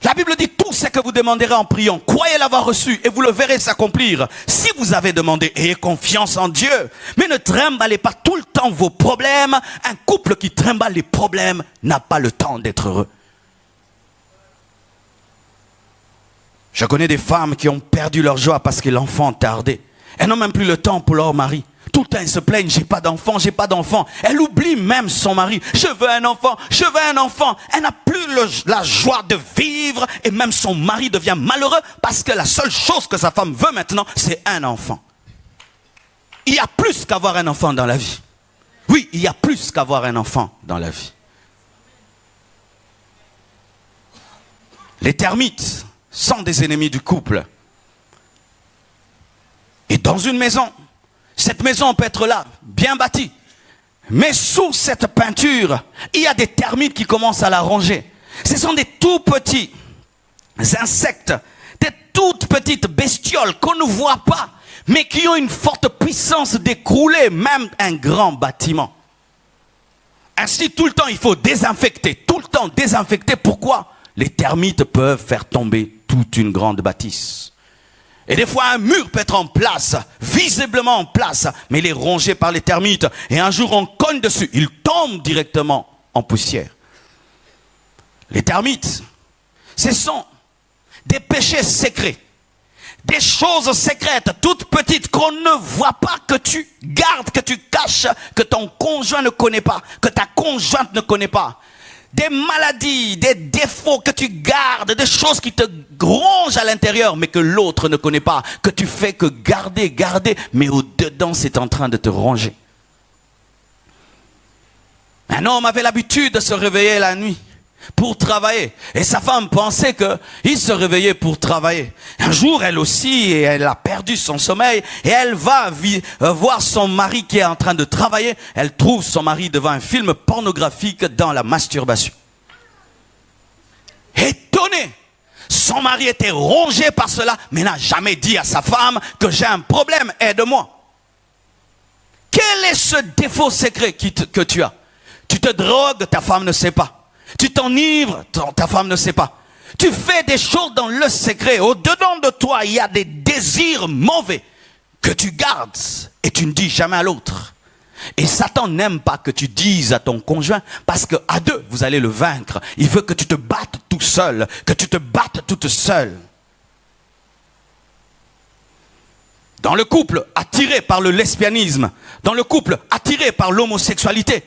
La Bible dit tout ce que vous demanderez en priant, croyez l'avoir reçu et vous le verrez s'accomplir. Si vous avez demandé, ayez confiance en Dieu, mais ne trimballez pas tout le temps vos problèmes. Un couple qui trimballe les problèmes n'a pas le temps d'être heureux. Je connais des femmes qui ont perdu leur joie parce que l'enfant tardait. Elles n'ont même plus le temps pour leur mari. Tout le temps, elles se plaignent, j'ai pas d'enfant, j'ai pas d'enfant. Elle oublie même son mari. Je veux un enfant, je veux un enfant. Elle n'a plus la joie de vivre et même son mari devient malheureux parce que la seule chose que sa femme veut maintenant, c'est un enfant. Il y a plus qu'avoir un enfant dans la vie. Oui, il y a plus qu'avoir un enfant dans la vie. Les termites sont des ennemis du couple. Et dans une maison, cette maison peut être là, bien bâtie. Mais sous cette peinture, il y a des termites qui commencent à la ronger. Ce sont des tout petits insectes, des toutes petites bestioles qu'on ne voit pas, mais qui ont une forte puissance d'écrouler même un grand bâtiment. Ainsi, tout le temps, il faut désinfecter. Tout le temps, désinfecter. Pourquoi ? Les termites peuvent faire tomber toute une grande bâtisse. Et des fois, un mur peut être en place, visiblement en place, mais il est rongé par les termites. Et un jour, on cogne dessus, il tombe directement en poussière. Les termites, ce sont des péchés secrets, des choses secrètes, toutes petites, qu'on ne voit pas, que tu gardes, que tu caches, que ton conjoint ne connaît pas, que ta conjointe ne connaît pas. Des maladies, des défauts que tu gardes, des choses qui te rongent à l'intérieur, mais que l'autre ne connaît pas, que tu fais que garder, mais au-dedans, c'est en train de te ronger. Un homme avait l'habitude de se réveiller la nuit pour travailler. Et sa femme pensait qu'il se réveillait pour travailler. Un jour, elle aussi, elle a perdu son sommeil et elle va voir son mari qui est en train de travailler. Elle trouve son mari devant un film pornographique dans la masturbation. Étonné, son mari était rongé par cela, mais n'a jamais dit à sa femme que j'ai un problème, aide-moi. Quel est ce défaut secret que tu as? Tu te drogues, ta femme ne sait pas. Tu t'enivres, ta femme ne sait pas. Tu fais des choses dans le secret. Au-dedans de toi, il y a des désirs mauvais que tu gardes et tu ne dis jamais à l'autre. Et Satan n'aime pas que tu dises à ton conjoint parce qu'à deux, vous allez le vaincre. Il veut que tu te battes tout seul, que tu te battes toute seule. Dans le couple attiré par le lesbianisme, dans le couple attiré par l'homosexualité,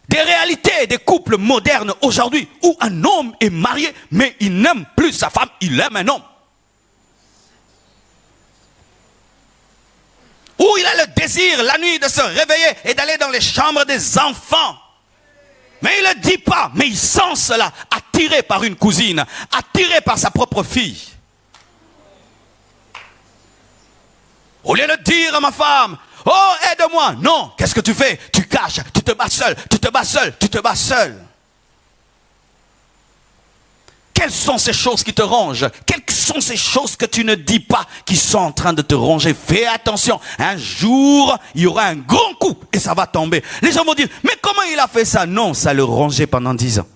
des réalités des couples modernes aujourd'hui où un homme est marié mais il n'aime plus sa femme, il aime un homme. Où il a le désir la nuit de se réveiller et d'aller dans les chambres des enfants. Mais il ne le dit pas, mais il sent cela, attiré par une cousine, attiré par sa propre fille. Au lieu de dire à ma femme, oh, aide-moi. Non, qu'est-ce que tu fais? Tu caches, tu te bats seul, tu te bats seul, tu te bats seul. Quelles sont ces choses qui te rongent? Quelles sont ces choses que tu ne dis pas qui sont en train de te ronger? Fais attention, un jour, il y aura un grand coup et ça va tomber. Les gens vont dire, mais comment il a fait ça? Non, ça le rongeait pendant 10 ans.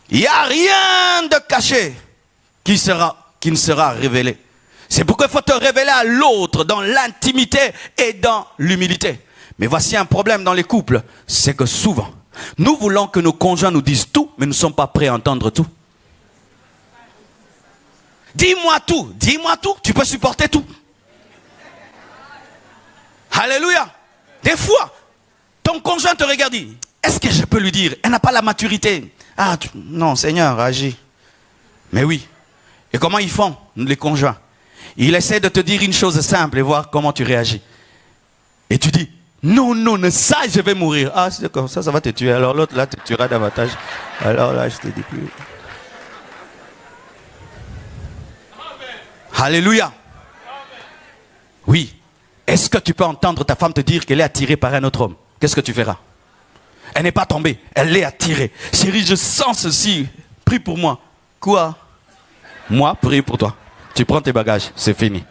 Il n'y a rien de caché qui ne sera révélé. C'est pourquoi il faut te révéler à l'autre dans l'intimité et dans l'humilité. Mais voici un problème dans les couples, c'est que souvent, nous voulons que nos conjoints nous disent tout, mais nous ne sommes pas prêts à entendre tout. Dis-moi tout, tu peux supporter tout. Alléluia. Des fois, ton conjoint te regarde, dit, est-ce que je peux lui dire? Elle n'a pas la maturité. Ah, non, Seigneur, agis. Mais oui. Et comment ils font, les conjoints? Il essaie de te dire une chose simple et voir comment tu réagis. Et tu dis, non, ça, je vais mourir. Ah, c'est comme ça va te tuer. Alors l'autre, là, te tuera davantage. Alors là, je te dis plus. Alléluia. Oui. Est-ce que tu peux entendre ta femme te dire qu'elle est attirée par un autre homme? Qu'est-ce que tu feras? Elle n'est pas tombée, elle est attirée. Chérie, je sens ceci. Prie pour moi. Quoi? Moi, prie pour toi. Tu prends tes bagages, c'est fini.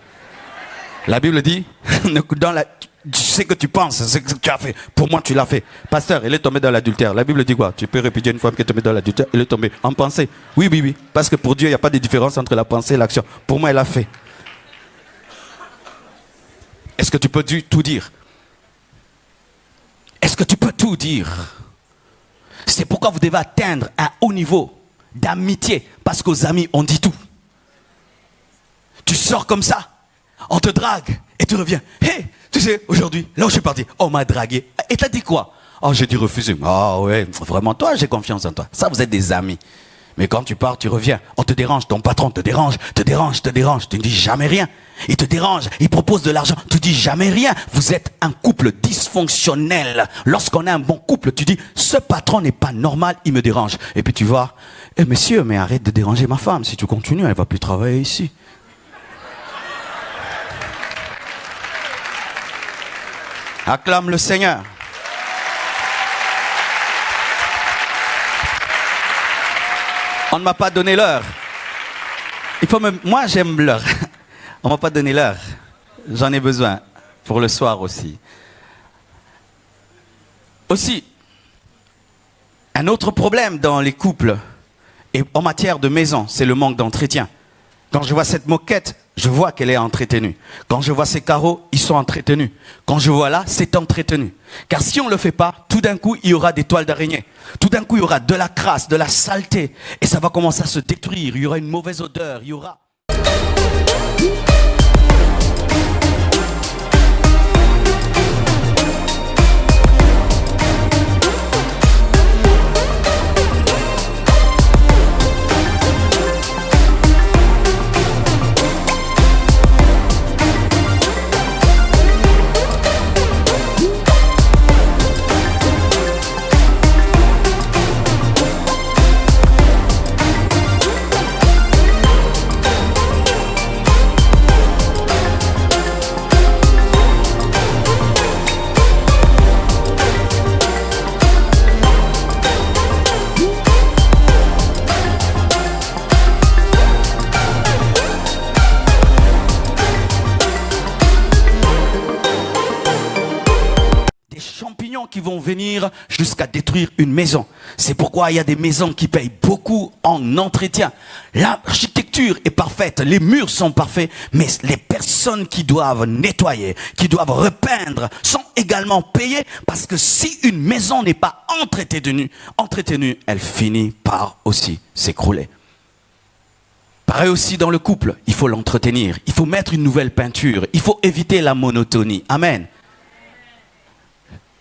La Bible dit, tu sais que tu penses, c'est ce que tu as fait. Pour moi, tu l'as fait. Pasteur, elle est tombée dans l'adultère. La Bible dit quoi? Tu peux répudier une femme qui est tombée dans l'adultère, elle est tombée en pensée. Oui. Parce que pour Dieu, il n'y a pas de différence entre la pensée et l'action. Pour moi, elle a fait. Est-ce que tu peux tout dire? Est-ce que tu peux tout dire? C'est pourquoi vous devez atteindre un haut niveau d'amitié. Parce qu'aux amis, on dit tout. Tu sors comme ça, on te drague et tu reviens. Hé, tu sais, aujourd'hui, là où je suis parti, on m'a dragué. Et t'as dit quoi? Oh, j'ai dit refuser. Ah ouais, vraiment, toi, j'ai confiance en toi. Ça, vous êtes des amis. Mais quand tu pars, tu reviens. On te dérange, ton patron te dérange. Tu ne dis jamais rien. Il te dérange, il propose de l'argent. Tu dis jamais rien. Vous êtes un couple dysfonctionnel. Lorsqu'on a un bon couple, tu dis, ce patron n'est pas normal, il me dérange. Et puis tu vas, monsieur, mais arrête de déranger ma femme. Si tu continues, elle ne va plus travailler ici. Acclame le Seigneur. On ne m'a pas donné l'heure. Moi, j'aime l'heure. On ne m'a pas donné l'heure. J'en ai besoin pour le soir aussi. Aussi, un autre problème dans les couples et en matière de maison, c'est le manque d'entretien. Quand je vois cette moquette, je vois qu'elle est entretenue. Quand je vois ces carreaux, ils sont entretenus. Quand je vois là, c'est entretenu. Car si on ne le fait pas, tout d'un coup, il y aura des toiles d'araignée. Tout d'un coup, il y aura de la crasse, de la saleté. Et ça va commencer à se détruire. Il y aura une mauvaise odeur. Il y aura... qui vont venir jusqu'à détruire une maison. C'est pourquoi il y a des maisons qui payent beaucoup en entretien. L'architecture est parfaite, les murs sont parfaits, mais les personnes qui doivent nettoyer, qui doivent repeindre, sont également payées, parce que si une maison n'est pas entretenue, elle finit par aussi s'écrouler. Pareil aussi dans le couple, il faut l'entretenir, il faut mettre une nouvelle peinture, il faut éviter la monotonie. Amen.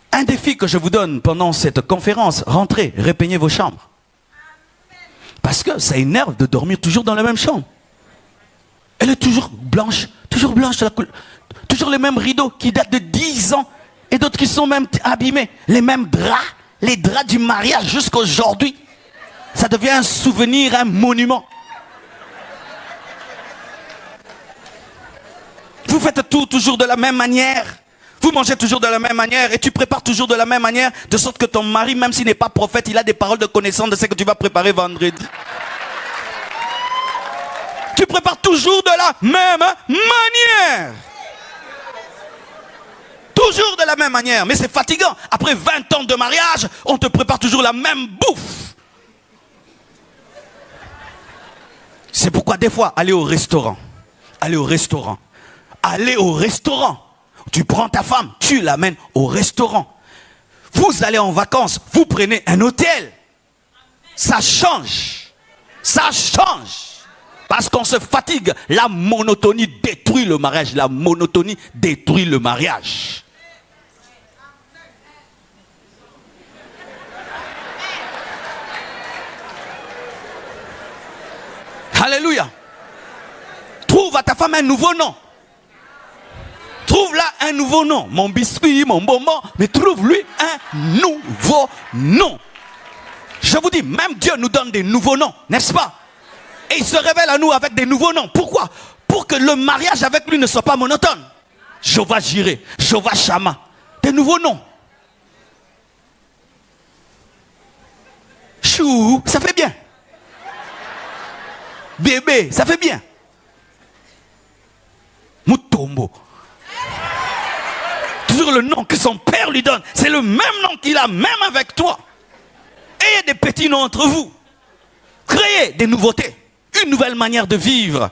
Un défi que je vous donne pendant cette conférence, rentrez, repeignez vos chambres. Parce que ça énerve de dormir toujours dans la même chambre. Elle est toujours blanche, toujours les mêmes rideaux qui datent de 10 ans et d'autres qui sont même abîmés. Les mêmes draps, les draps du mariage jusqu'à aujourd'hui. Ça devient un souvenir, un monument. Vous faites tout toujours de la même manière. Vous mangez toujours de la même manière et tu prépares toujours de la même manière, de sorte que ton mari, même s'il n'est pas prophète, il a des paroles de connaissance de ce que tu vas préparer vendredi. Tu prépares toujours de la même manière. Toujours de la même manière, mais c'est fatigant. Après 20 ans de mariage, on te prépare toujours la même bouffe. C'est pourquoi des fois, aller au restaurant, tu prends ta femme, tu l'amènes au restaurant. Vous allez en vacances, vous prenez un hôtel. Ça change. Ça change. Parce qu'on se fatigue. La monotonie détruit le mariage. La monotonie détruit le mariage. Alléluia. Trouve à ta femme un nouveau nom. Trouve-là un nouveau nom. Mon biscuit, mon bonbon. Mais trouve-lui un nouveau nom. Je vous dis, même Dieu nous donne des nouveaux noms, n'est-ce pas? Et il se révèle à nous avec des nouveaux noms. Pourquoi? Pour que le mariage avec lui ne soit pas monotone. Jéhovah Jireh, Jéhovah Shammah. Des nouveaux noms. Chou, ça fait bien. Bébé, ça fait bien. Mutombo. Toujours le nom que son père lui donne. C'est le même nom qu'il a, même avec toi. Ayez des petits noms entre vous. Créez des nouveautés. Une nouvelle manière de vivre.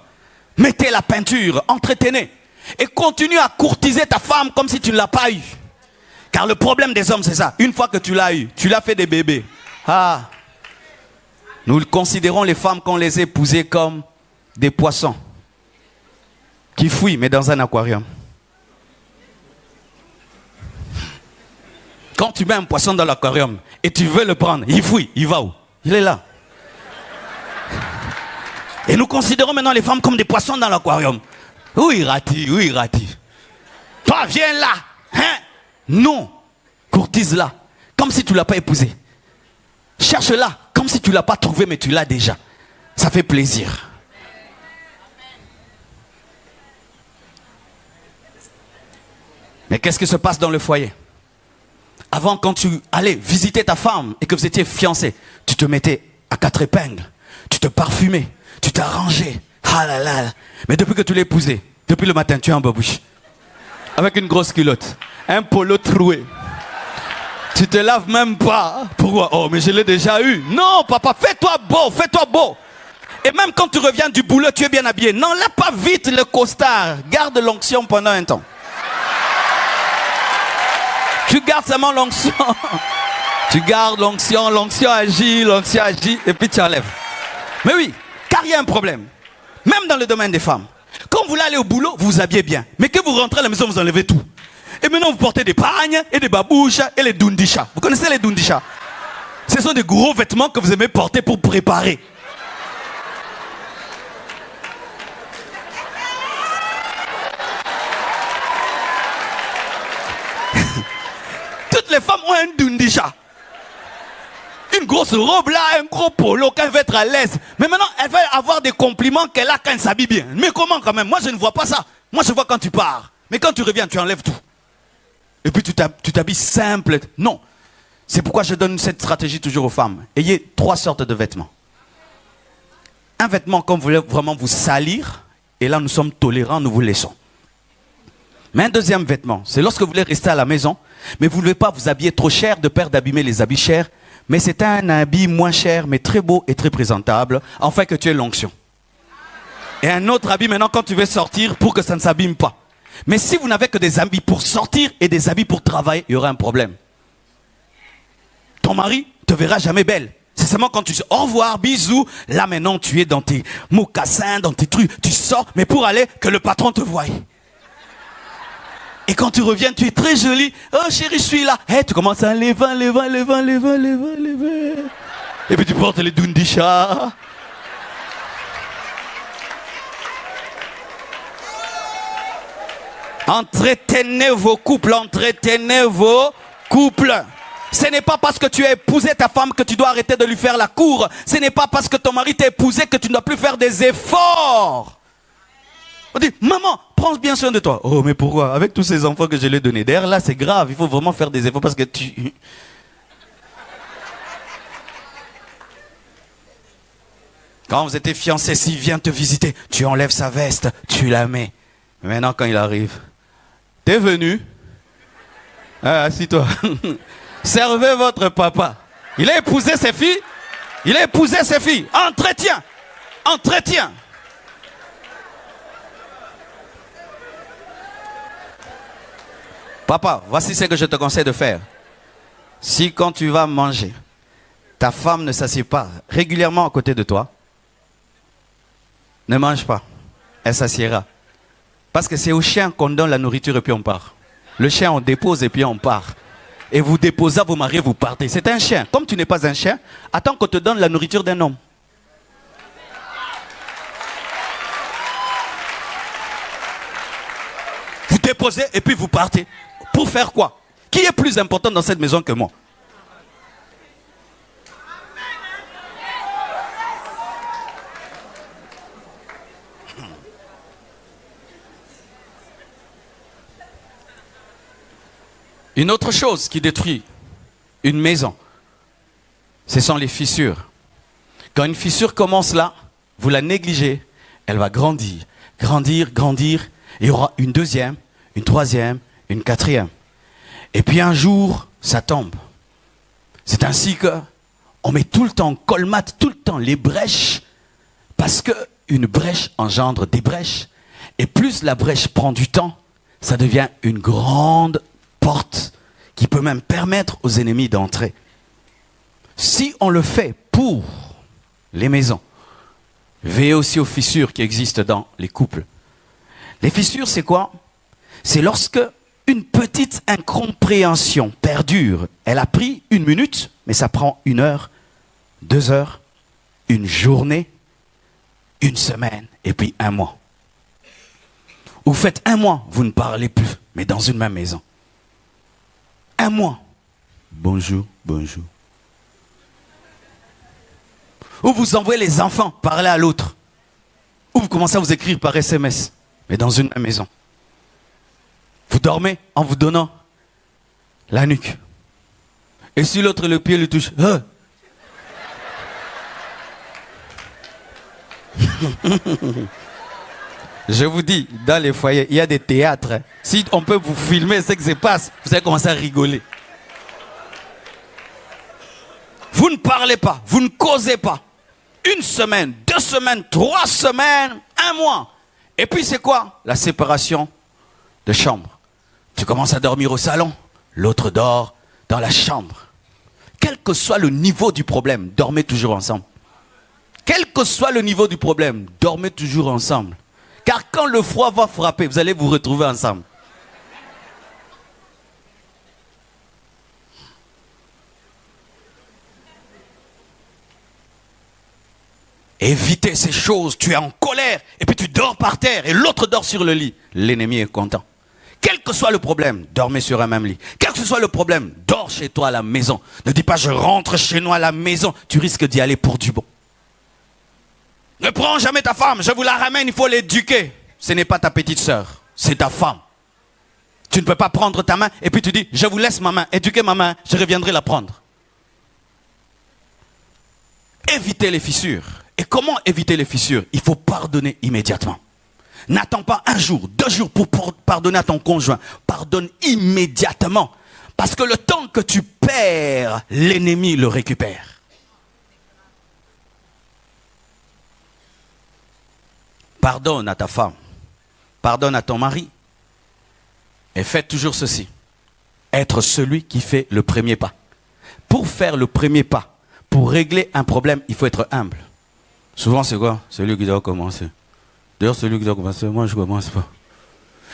Mettez la peinture, entretenez. Et continue à courtiser ta femme comme si tu ne l'as pas eu. Car le problème des hommes, c'est ça. Une fois que tu l'as eu, tu l'as fait des bébés. Ah. Nous considérons les femmes qu'on les a épousées comme des poissons. Qui fuient, mais dans un aquarium. Quand tu mets un poisson dans l'aquarium et tu veux le prendre, il fuit, il va où? Il est là. Et nous considérons maintenant les femmes comme des poissons dans l'aquarium. Où ira-t-il? Où ira-t-il? Toi, viens là. Hein? Non. Courtise-la. Comme si tu ne l'as pas épousée. Cherche-la. Comme si tu ne l'as pas trouvée, mais tu l'as déjà. Ça fait plaisir. Mais qu'est-ce qui se passe dans le foyer? Avant, quand tu allais visiter ta femme et que vous étiez fiancés, tu te mettais à 4 épingles. Tu te parfumais. Tu t'arrangeais. Ah là là. Mais depuis que tu l'as épousée, depuis le matin, tu es en babouche. Avec une grosse culotte. Un polo troué. Tu te laves même pas. Pourquoi? Oh, mais je l'ai déjà eu. Non, papa, fais-toi beau, fais-toi beau. Et même quand tu reviens du boulot, tu es bien habillé. N'enlève pas vite le costard. Garde l'onction pendant un temps. Tu gardes seulement l'onction. Tu gardes l'onction, l'onction agit, et puis tu enlèves. Mais oui, car il y a un problème. Même dans le domaine des femmes. Quand vous allez au boulot, vous vous habillez bien. Mais que vous rentrez à la maison, vous enlevez tout. Et maintenant, vous portez des pagnes et des babouches et les dundisha. Vous connaissez les dundisha? Ce sont des gros vêtements que vous aimez porter pour préparer. Toutes les femmes ont un dundisha. Une grosse robe là, un gros polo, quand elle veut être à l'aise. Mais maintenant, elle veut avoir des compliments qu'elle a quand elle s'habille bien. Mais comment quand même? Moi, je ne vois pas ça. Moi, je vois quand tu pars. Mais quand tu reviens, tu enlèves tout. Et puis, tu t'habilles simple. Non. C'est pourquoi je donne cette stratégie toujours aux femmes. Ayez 3 sortes de vêtements. Un vêtement quand vous voulez vraiment vous salir. Et là, nous sommes tolérants, nous vous laissons. Mais un deuxième vêtement, c'est lorsque vous voulez rester à la maison, mais vous ne voulez pas vous habiller trop cher, de peur d'abîmer les habits chers, mais c'est un habit moins cher, mais très beau et très présentable, afin que tu aies l'onction. Et un autre habit maintenant quand tu veux sortir pour que ça ne s'abîme pas. Mais si vous n'avez que des habits pour sortir et des habits pour travailler, il y aura un problème. Ton mari te verra jamais belle. C'est seulement quand tu dis au revoir, bisous, là maintenant tu es dans tes mocassins, dans tes trucs, tu sors, mais pour aller que le patron te voie. Et quand tu reviens, tu es très jolie. Oh chérie, je suis là. Hey, tu commences à les vins. Et puis tu portes les Dundisha. Entretenez vos couples, Ce n'est pas parce que tu as épousé ta femme que tu dois arrêter de lui faire la cour. Ce n'est pas parce que ton mari t'a épousé que tu ne dois plus faire des efforts. On dit, maman, prends bien soin de toi. Oh, mais pourquoi? Avec tous ces enfants que je lui ai donnés. D'ailleurs, là, c'est grave. Il faut vraiment faire des efforts parce que tu... Quand vous étiez fiancés, s'il vient te visiter, tu enlèves sa veste, tu la mets. Mais maintenant, quand il arrive, t'es venu? Ah, assis-toi. Servez votre papa. Il a épousé ses filles. Entretien. Papa, voici ce que je te conseille de faire. Si quand tu vas manger, ta femme ne s'assied pas régulièrement à côté de toi, ne mange pas. Elle s'assiera. Parce que c'est au chien qu'on donne la nourriture et puis on part. Le chien, on dépose et puis on part. Et vous déposez, vous mariez, vous partez. C'est un chien. Comme tu n'es pas un chien, attends qu'on te donne la nourriture d'un homme. Vous déposez et puis vous partez. Pour faire quoi? Qui est plus important dans cette maison que moi? Une autre chose qui détruit une maison, ce sont les fissures. Quand une fissure commence là, vous la négligez, elle va grandir. Il y aura une deuxième, une troisième, une quatrième. Et puis un jour, ça tombe. C'est ainsi que on met tout le temps, on colmate tout le temps les brèches, parce qu'une brèche engendre des brèches. Et plus la brèche prend du temps, ça devient une grande porte qui peut même permettre aux ennemis d'entrer. Si on le fait pour les maisons, veillez aussi aux fissures qui existent dans les couples. Les fissures, c'est quoi? C'est lorsque une petite incompréhension perdure. Elle a pris 1 minute, mais ça prend 1 heure, 2 heures, 1 journée, 1 semaine, et puis 1 mois. Vous faites 1 mois, vous ne parlez plus, mais dans une même maison. 1 mois. Bonjour. Ou vous envoyez les enfants parler à l'autre. Ou vous commencez à vous écrire par SMS, mais dans une même maison. Vous dormez en vous donnant la nuque. Et si l'autre le pied le touche, Je vous dis, dans les foyers, il y a des théâtres. Si on peut vous filmer ce qui se passe, vous allez commencer à rigoler. Vous ne parlez pas, vous ne causez pas. 1 semaine, 2 semaines, 3 semaines, 1 mois. Et puis c'est quoi? La séparation de chambre. Tu commences à dormir au salon, l'autre dort dans la chambre. Quel que soit le niveau du problème, dormez toujours ensemble. Quel que soit le niveau du problème, dormez toujours ensemble. Car quand le froid va frapper, vous allez vous retrouver ensemble. Évitez ces choses, tu es en colère, et puis tu dors par terre, et l'autre dort sur le lit. L'ennemi est content. Quel que soit le problème, dormez sur un même lit. Quel que soit le problème, dors chez toi à la maison. Ne dis pas je rentre chez nous à la maison, tu risques d'y aller pour du bon. Ne prends jamais ta femme, je vous la ramène, il faut l'éduquer. Ce n'est pas ta petite sœur, c'est ta femme. Tu ne peux pas prendre ta main et puis tu dis, je vous laisse ma main, éduquez ma main, je reviendrai la prendre. Évitez les fissures. Et comment éviter les fissures? Il faut pardonner immédiatement. N'attends pas un jour, 2 jours pour pardonner à ton conjoint. Pardonne immédiatement. Parce que le temps que tu perds, l'ennemi le récupère. Pardonne à ta femme. Pardonne à ton mari. Et faites toujours ceci. Être celui qui fait le premier pas. Pour faire le premier pas, pour régler un problème, il faut être humble. Souvent, c'est quoi? Celui qui doit commencer. D'ailleurs, celui qui doit commencer, moi, je ne commence pas.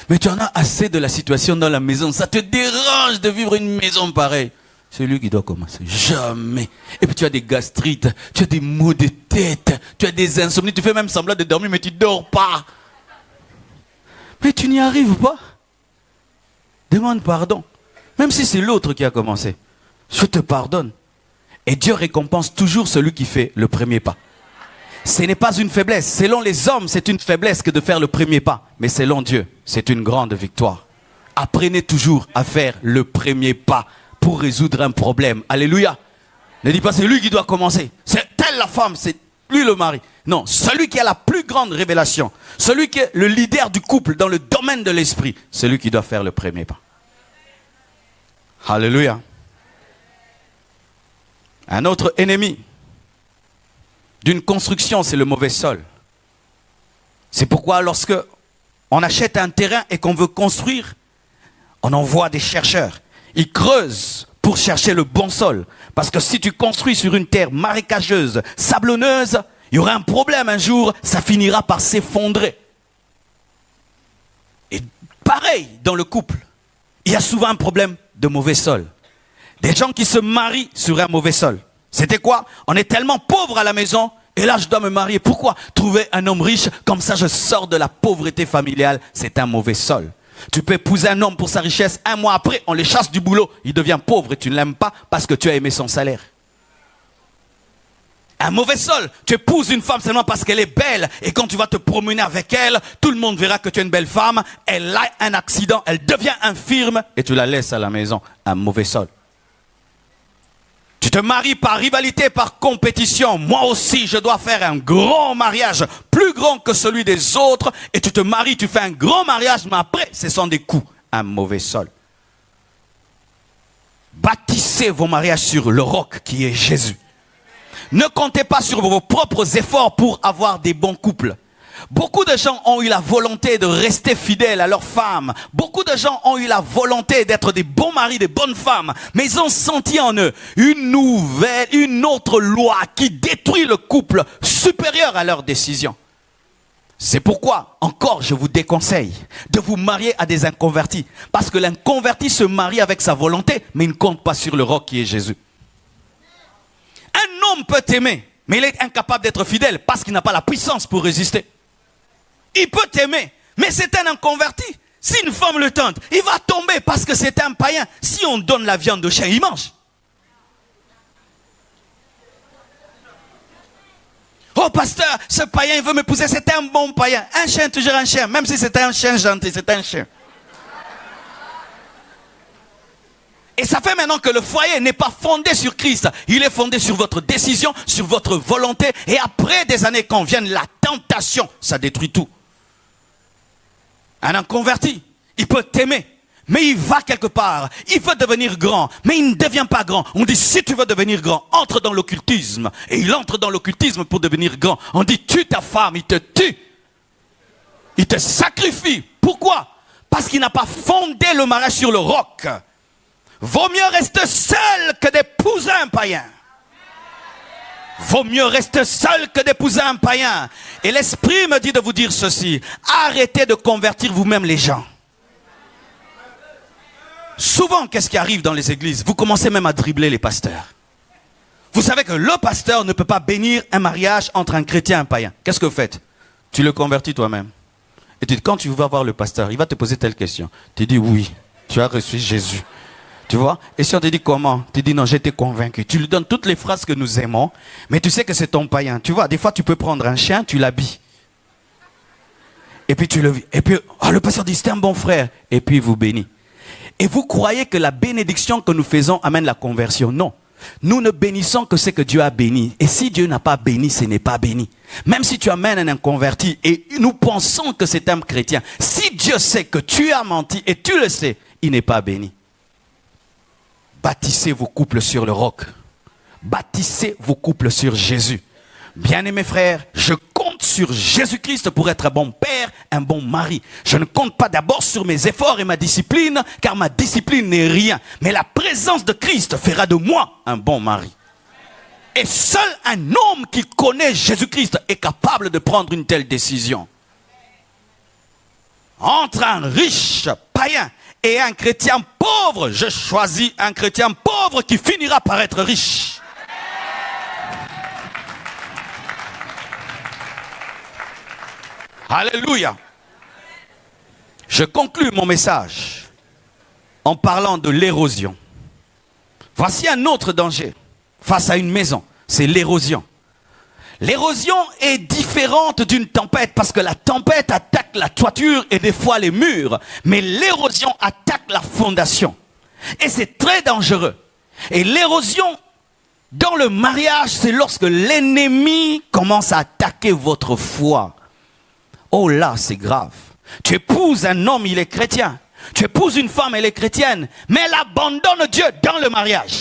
Mais tu en as assez de la situation dans la maison. Ça te dérange de vivre une maison pareille. C'est lui qui doit commencer. Jamais. Et puis tu as des gastrites, tu as des maux de tête, tu as des insomnies. Tu fais même semblant de dormir, mais tu ne dors pas. Mais tu n'y arrives pas. Demande pardon. Même si c'est l'autre qui a commencé. Je te pardonne. Et Dieu récompense toujours celui qui fait le premier pas. Ce n'est pas une faiblesse. Selon les hommes, c'est une faiblesse que de faire le premier pas. Mais selon Dieu, c'est une grande victoire. Apprenez toujours à faire le premier pas pour résoudre un problème. Alléluia. Ne dis pas c'est lui qui doit commencer. C'est elle la femme, c'est lui le mari. Non, celui qui a la plus grande révélation, celui qui est le leader du couple dans le domaine de l'esprit, c'est lui qui doit faire le premier pas. Alléluia. Un autre ennemi d'une construction, c'est le mauvais sol. C'est pourquoi lorsque on achète un terrain et qu'on veut construire, on envoie des chercheurs. Ils creusent pour chercher le bon sol. Parce que si tu construis sur une terre marécageuse, sablonneuse, il y aura un problème un jour, ça finira par s'effondrer. Et pareil dans le couple, il y a souvent un problème de mauvais sol. Des gens qui se marient sur un mauvais sol. C'était quoi? On est tellement pauvre à la maison, et là je dois me marier. Pourquoi? Trouver un homme riche, comme ça je sors de la pauvreté familiale. C'est un mauvais sol. Tu peux épouser un homme pour sa richesse, 1 mois après, on le chasse du boulot, il devient pauvre et tu ne l'aimes pas parce que tu as aimé son salaire. Un mauvais sol, tu épouses une femme seulement parce qu'elle est belle et quand tu vas te promener avec elle, tout le monde verra que tu es une belle femme, elle a un accident, elle devient infirme et tu la laisses à la maison. Un mauvais sol. Tu te maries par rivalité, par compétition. Moi aussi, je dois faire un grand mariage, plus grand que celui des autres. Et tu te maries, tu fais un grand mariage, mais après, ce sont des coups. Un mauvais sol. Bâtissez vos mariages sur le roc qui est Jésus. Ne comptez pas sur vos propres efforts pour avoir des bons couples. Beaucoup de gens ont eu la volonté de rester fidèles à leurs femmes. Beaucoup de gens ont eu la volonté d'être des bons maris, des bonnes femmes. Mais ils ont senti en eux une autre loi qui détruit le couple supérieure à leurs décisions. C'est pourquoi, encore, je vous déconseille de vous marier à des inconvertis. Parce que l'inconverti se marie avec sa volonté, mais il ne compte pas sur le roc qui est Jésus. Un homme peut t'aimer, mais il est incapable d'être fidèle parce qu'il n'a pas la puissance pour résister. Il peut t'aimer, mais c'est un inconverti. Si une femme le tente, il va tomber parce que c'est un païen. Si on donne la viande au chien, il mange. Oh pasteur, ce païen il veut m'épouser, c'est un bon païen. Un chien, toujours un chien, même si c'est un chien gentil, c'est un chien. Et ça fait maintenant que le foyer n'est pas fondé sur Christ. Il est fondé sur votre décision, sur votre volonté. Et après des années, quand vienne la tentation, ça détruit tout. Un inconverti, il peut t'aimer, mais il va quelque part. Il veut devenir grand, mais il ne devient pas grand. On dit, si tu veux devenir grand, entre dans l'occultisme. Et il entre dans l'occultisme pour devenir grand. On dit, tue ta femme, il te tue. Il te sacrifie. Pourquoi? Parce qu'il n'a pas fondé le mariage sur le roc. Vaut mieux rester seul que d'épouser un païen. Vaut mieux rester seul que d'épouser un païen. Et l'Esprit me dit de vous dire ceci. Arrêtez de convertir vous-même les gens. Souvent, qu'est-ce qui arrive dans les églises? Vous commencez même à dribbler les pasteurs. Vous savez que le pasteur ne peut pas bénir un mariage entre un chrétien et un païen. Qu'est-ce que vous faites? Tu le convertis toi-même. Et tu dis, quand tu vas voir le pasteur, il va te poser telle question. Tu dis oui, tu as reçu Jésus. Tu vois? Et si on te dit comment? Tu dis non, j'étais convaincu. Tu lui donnes toutes les phrases que nous aimons, mais tu sais que c'est ton païen. Tu vois, des fois tu peux prendre un chien, tu l'habilles. Et puis le pasteur dit, c'est un bon frère. Et puis il vous bénit. Et vous croyez que la bénédiction que nous faisons amène la conversion? Non. Nous ne bénissons que ce que Dieu a béni. Et si Dieu n'a pas béni, ce n'est pas béni. Même si tu amènes un inconverti et nous pensons que c'est un chrétien, si Dieu sait que tu as menti et tu le sais, il n'est pas béni. Bâtissez vos couples sur le roc. Bâtissez vos couples sur Jésus. Bien-aimés frères, je compte sur Jésus-Christ pour être un bon père, un bon mari. Je ne compte pas d'abord sur mes efforts et ma discipline, car ma discipline n'est rien. Mais la présence de Christ fera de moi un bon mari. Et seul un homme qui connaît Jésus-Christ est capable de prendre une telle décision. Entre un riche païen et un chrétien pauvre, je choisis un chrétien pauvre qui finira par être riche. Alléluia. Je conclus mon message en parlant de l'érosion. Voici un autre danger face à une maison, c'est l'érosion. L'érosion est différente d'une tempête parce que la tempête attaque la toiture et des fois les murs, mais l'érosion attaque la fondation. Et c'est très dangereux. Et l'érosion dans le mariage, c'est lorsque l'ennemi commence à attaquer votre foi. Oh là, c'est grave. Tu épouses un homme, il est chrétien. Tu épouses une femme, elle est chrétienne. Mais elle abandonne Dieu dans le mariage.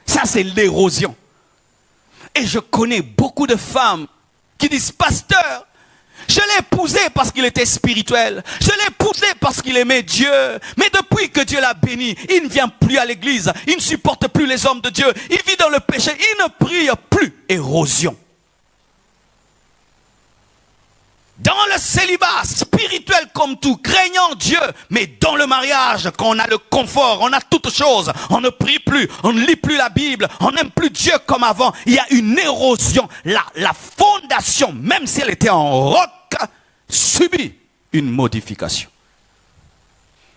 Ça, c'est l'érosion. Et je connais beaucoup de femmes qui disent, pasteur, je l'ai épousé parce qu'il était spirituel. Je l'ai épousé parce qu'il aimait Dieu. Mais depuis que Dieu l'a béni, il ne vient plus à l'église. Il ne supporte plus les hommes de Dieu. Il vit dans le péché. Il ne prie plus. Érosion. Dans le célibat, spirituel comme tout, craignant Dieu, mais dans le mariage, quand on a le confort, on a toutes choses, on ne prie plus, on ne lit plus la Bible, on n'aime plus Dieu comme avant, il y a une érosion. La fondation, même si elle était en roc, subit une modification.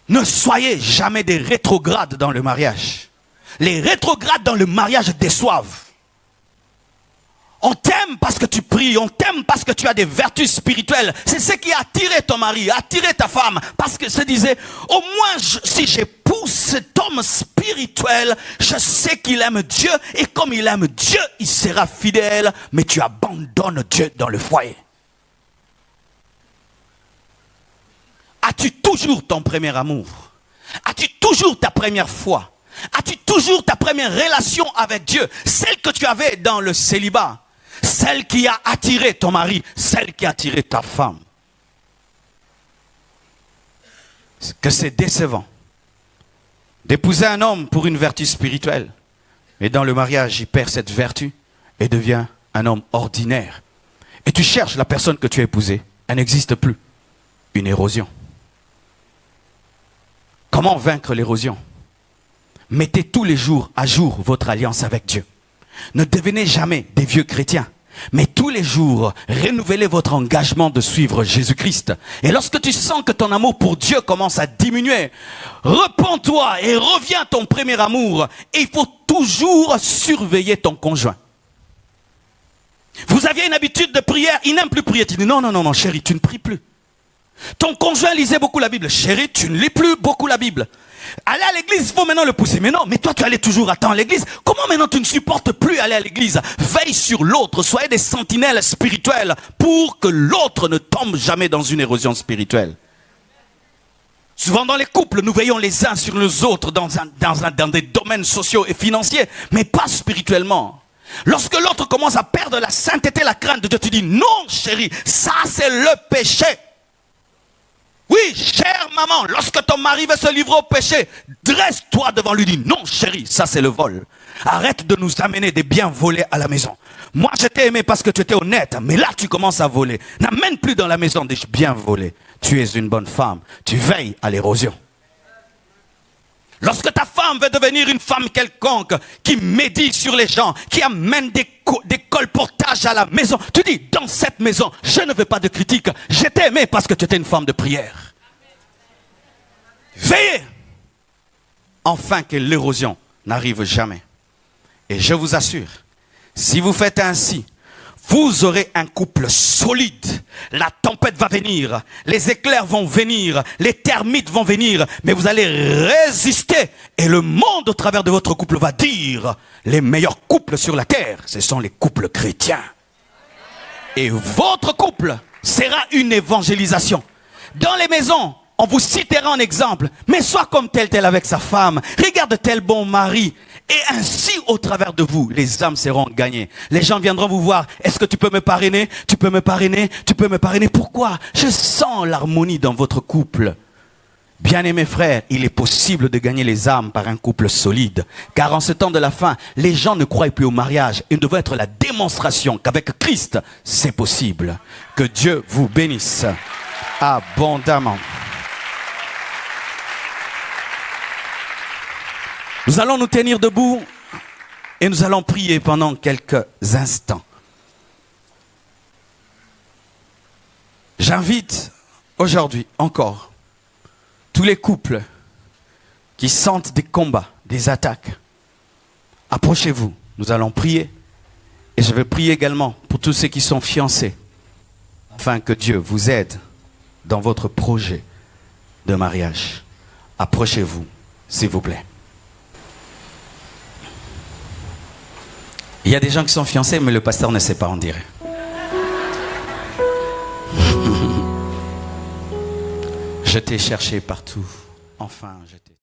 Ne soyez jamais des rétrogrades dans le mariage. Les rétrogrades dans le mariage déçoivent. On t'aime parce que tu pries, on t'aime parce que tu as des vertus spirituelles. C'est ce qui a attiré ton mari, attiré ta femme. Parce que se disait, au moins si j'épouse cet homme spirituel, je sais qu'il aime Dieu. Et comme il aime Dieu, il sera fidèle. Mais tu abandonnes Dieu dans le foyer. As-tu toujours ton premier amour? As-tu toujours ta première foi? As-tu toujours ta première relation avec Dieu? Celle que tu avais dans le célibat? Celle qui a attiré ton mari, celle qui a attiré ta femme. Que c'est décevant d'épouser un homme pour une vertu spirituelle. Mais dans le mariage, il perd cette vertu et devient un homme ordinaire. Et tu cherches la personne que tu as épousée. Elle n'existe plus. Une érosion. Comment vaincre l'érosion? Mettez tous les jours à jour votre alliance avec Dieu. Ne devenez jamais des vieux chrétiens, mais tous les jours, renouvelez votre engagement de suivre Jésus-Christ. Et lorsque tu sens que ton amour pour Dieu commence à diminuer, repens-toi et reviens à ton premier amour. Et il faut toujours surveiller ton conjoint. Vous aviez une habitude de prière, il n'aime plus prier. Tu dis non, chérie, tu ne pries plus. Ton conjoint lisait beaucoup la Bible. Chérie, tu ne lis plus beaucoup la Bible. Aller à l'église, il faut maintenant le pousser. Mais non, mais toi tu allais toujours à temps à l'église. Comment maintenant tu ne supportes plus aller à l'église? Veille sur l'autre, soyez des sentinelles spirituelles pour que l'autre ne tombe jamais dans une érosion spirituelle. Souvent dans les couples, nous veillons les uns sur les autres dans des domaines sociaux et financiers, mais pas spirituellement. Lorsque l'autre commence à perdre la sainteté, la crainte de Dieu, tu dis non chérie, ça c'est le péché. Oui, chère maman, lorsque ton mari veut se livrer au péché, dresse-toi devant lui, dis non chérie, ça c'est le vol. Arrête de nous amener des biens volés à la maison. Moi je t'ai aimé parce que tu étais honnête, mais là tu commences à voler. N'amène plus dans la maison des biens volés. Tu es une bonne femme, tu veilles à l'érosion. Lorsque ta femme veut devenir une femme quelconque, qui médit sur les gens, qui amène des colportages à la maison, tu dis, dans cette maison, je ne veux pas de critique, je t'ai aimé parce que tu étais une femme de prière. Veillez, afin que l'érosion n'arrive jamais. Et je vous assure, si vous faites ainsi, Vous aurez un couple solide. La tempête va venir, les éclairs vont venir, les termites vont venir, mais vous allez résister. Et le monde au travers de votre couple va dire, les meilleurs couples sur la terre, ce sont les couples chrétiens. Et votre couple sera une évangélisation. Dans les maisons, on vous citera en exemple, mais sois comme tel avec sa femme, regarde tel bon mari. Et ainsi, au travers de vous, les âmes seront gagnées. Les gens viendront vous voir. Est-ce que tu peux me parrainer? Tu peux me parrainer? Tu peux me parrainer? Pourquoi? Je sens l'harmonie dans votre couple. Bien-aimés frères, il est possible de gagner les âmes par un couple solide. Car en ce temps de la fin, les gens ne croient plus au mariage. Il devrait être la démonstration qu'avec Christ, c'est possible. Que Dieu vous bénisse abondamment. Nous allons nous tenir debout et nous allons prier pendant quelques instants. J'invite aujourd'hui encore tous les couples qui sentent des combats, des attaques. Approchez-vous, nous allons prier. Et je vais prier également pour tous ceux qui sont fiancés, afin que Dieu vous aide dans votre projet de mariage. Approchez-vous, s'il vous plaît. Il y a des gens qui sont fiancés, mais le pasteur ne sait pas, on dirait. Je t'ai cherché partout. Enfin, je t'ai...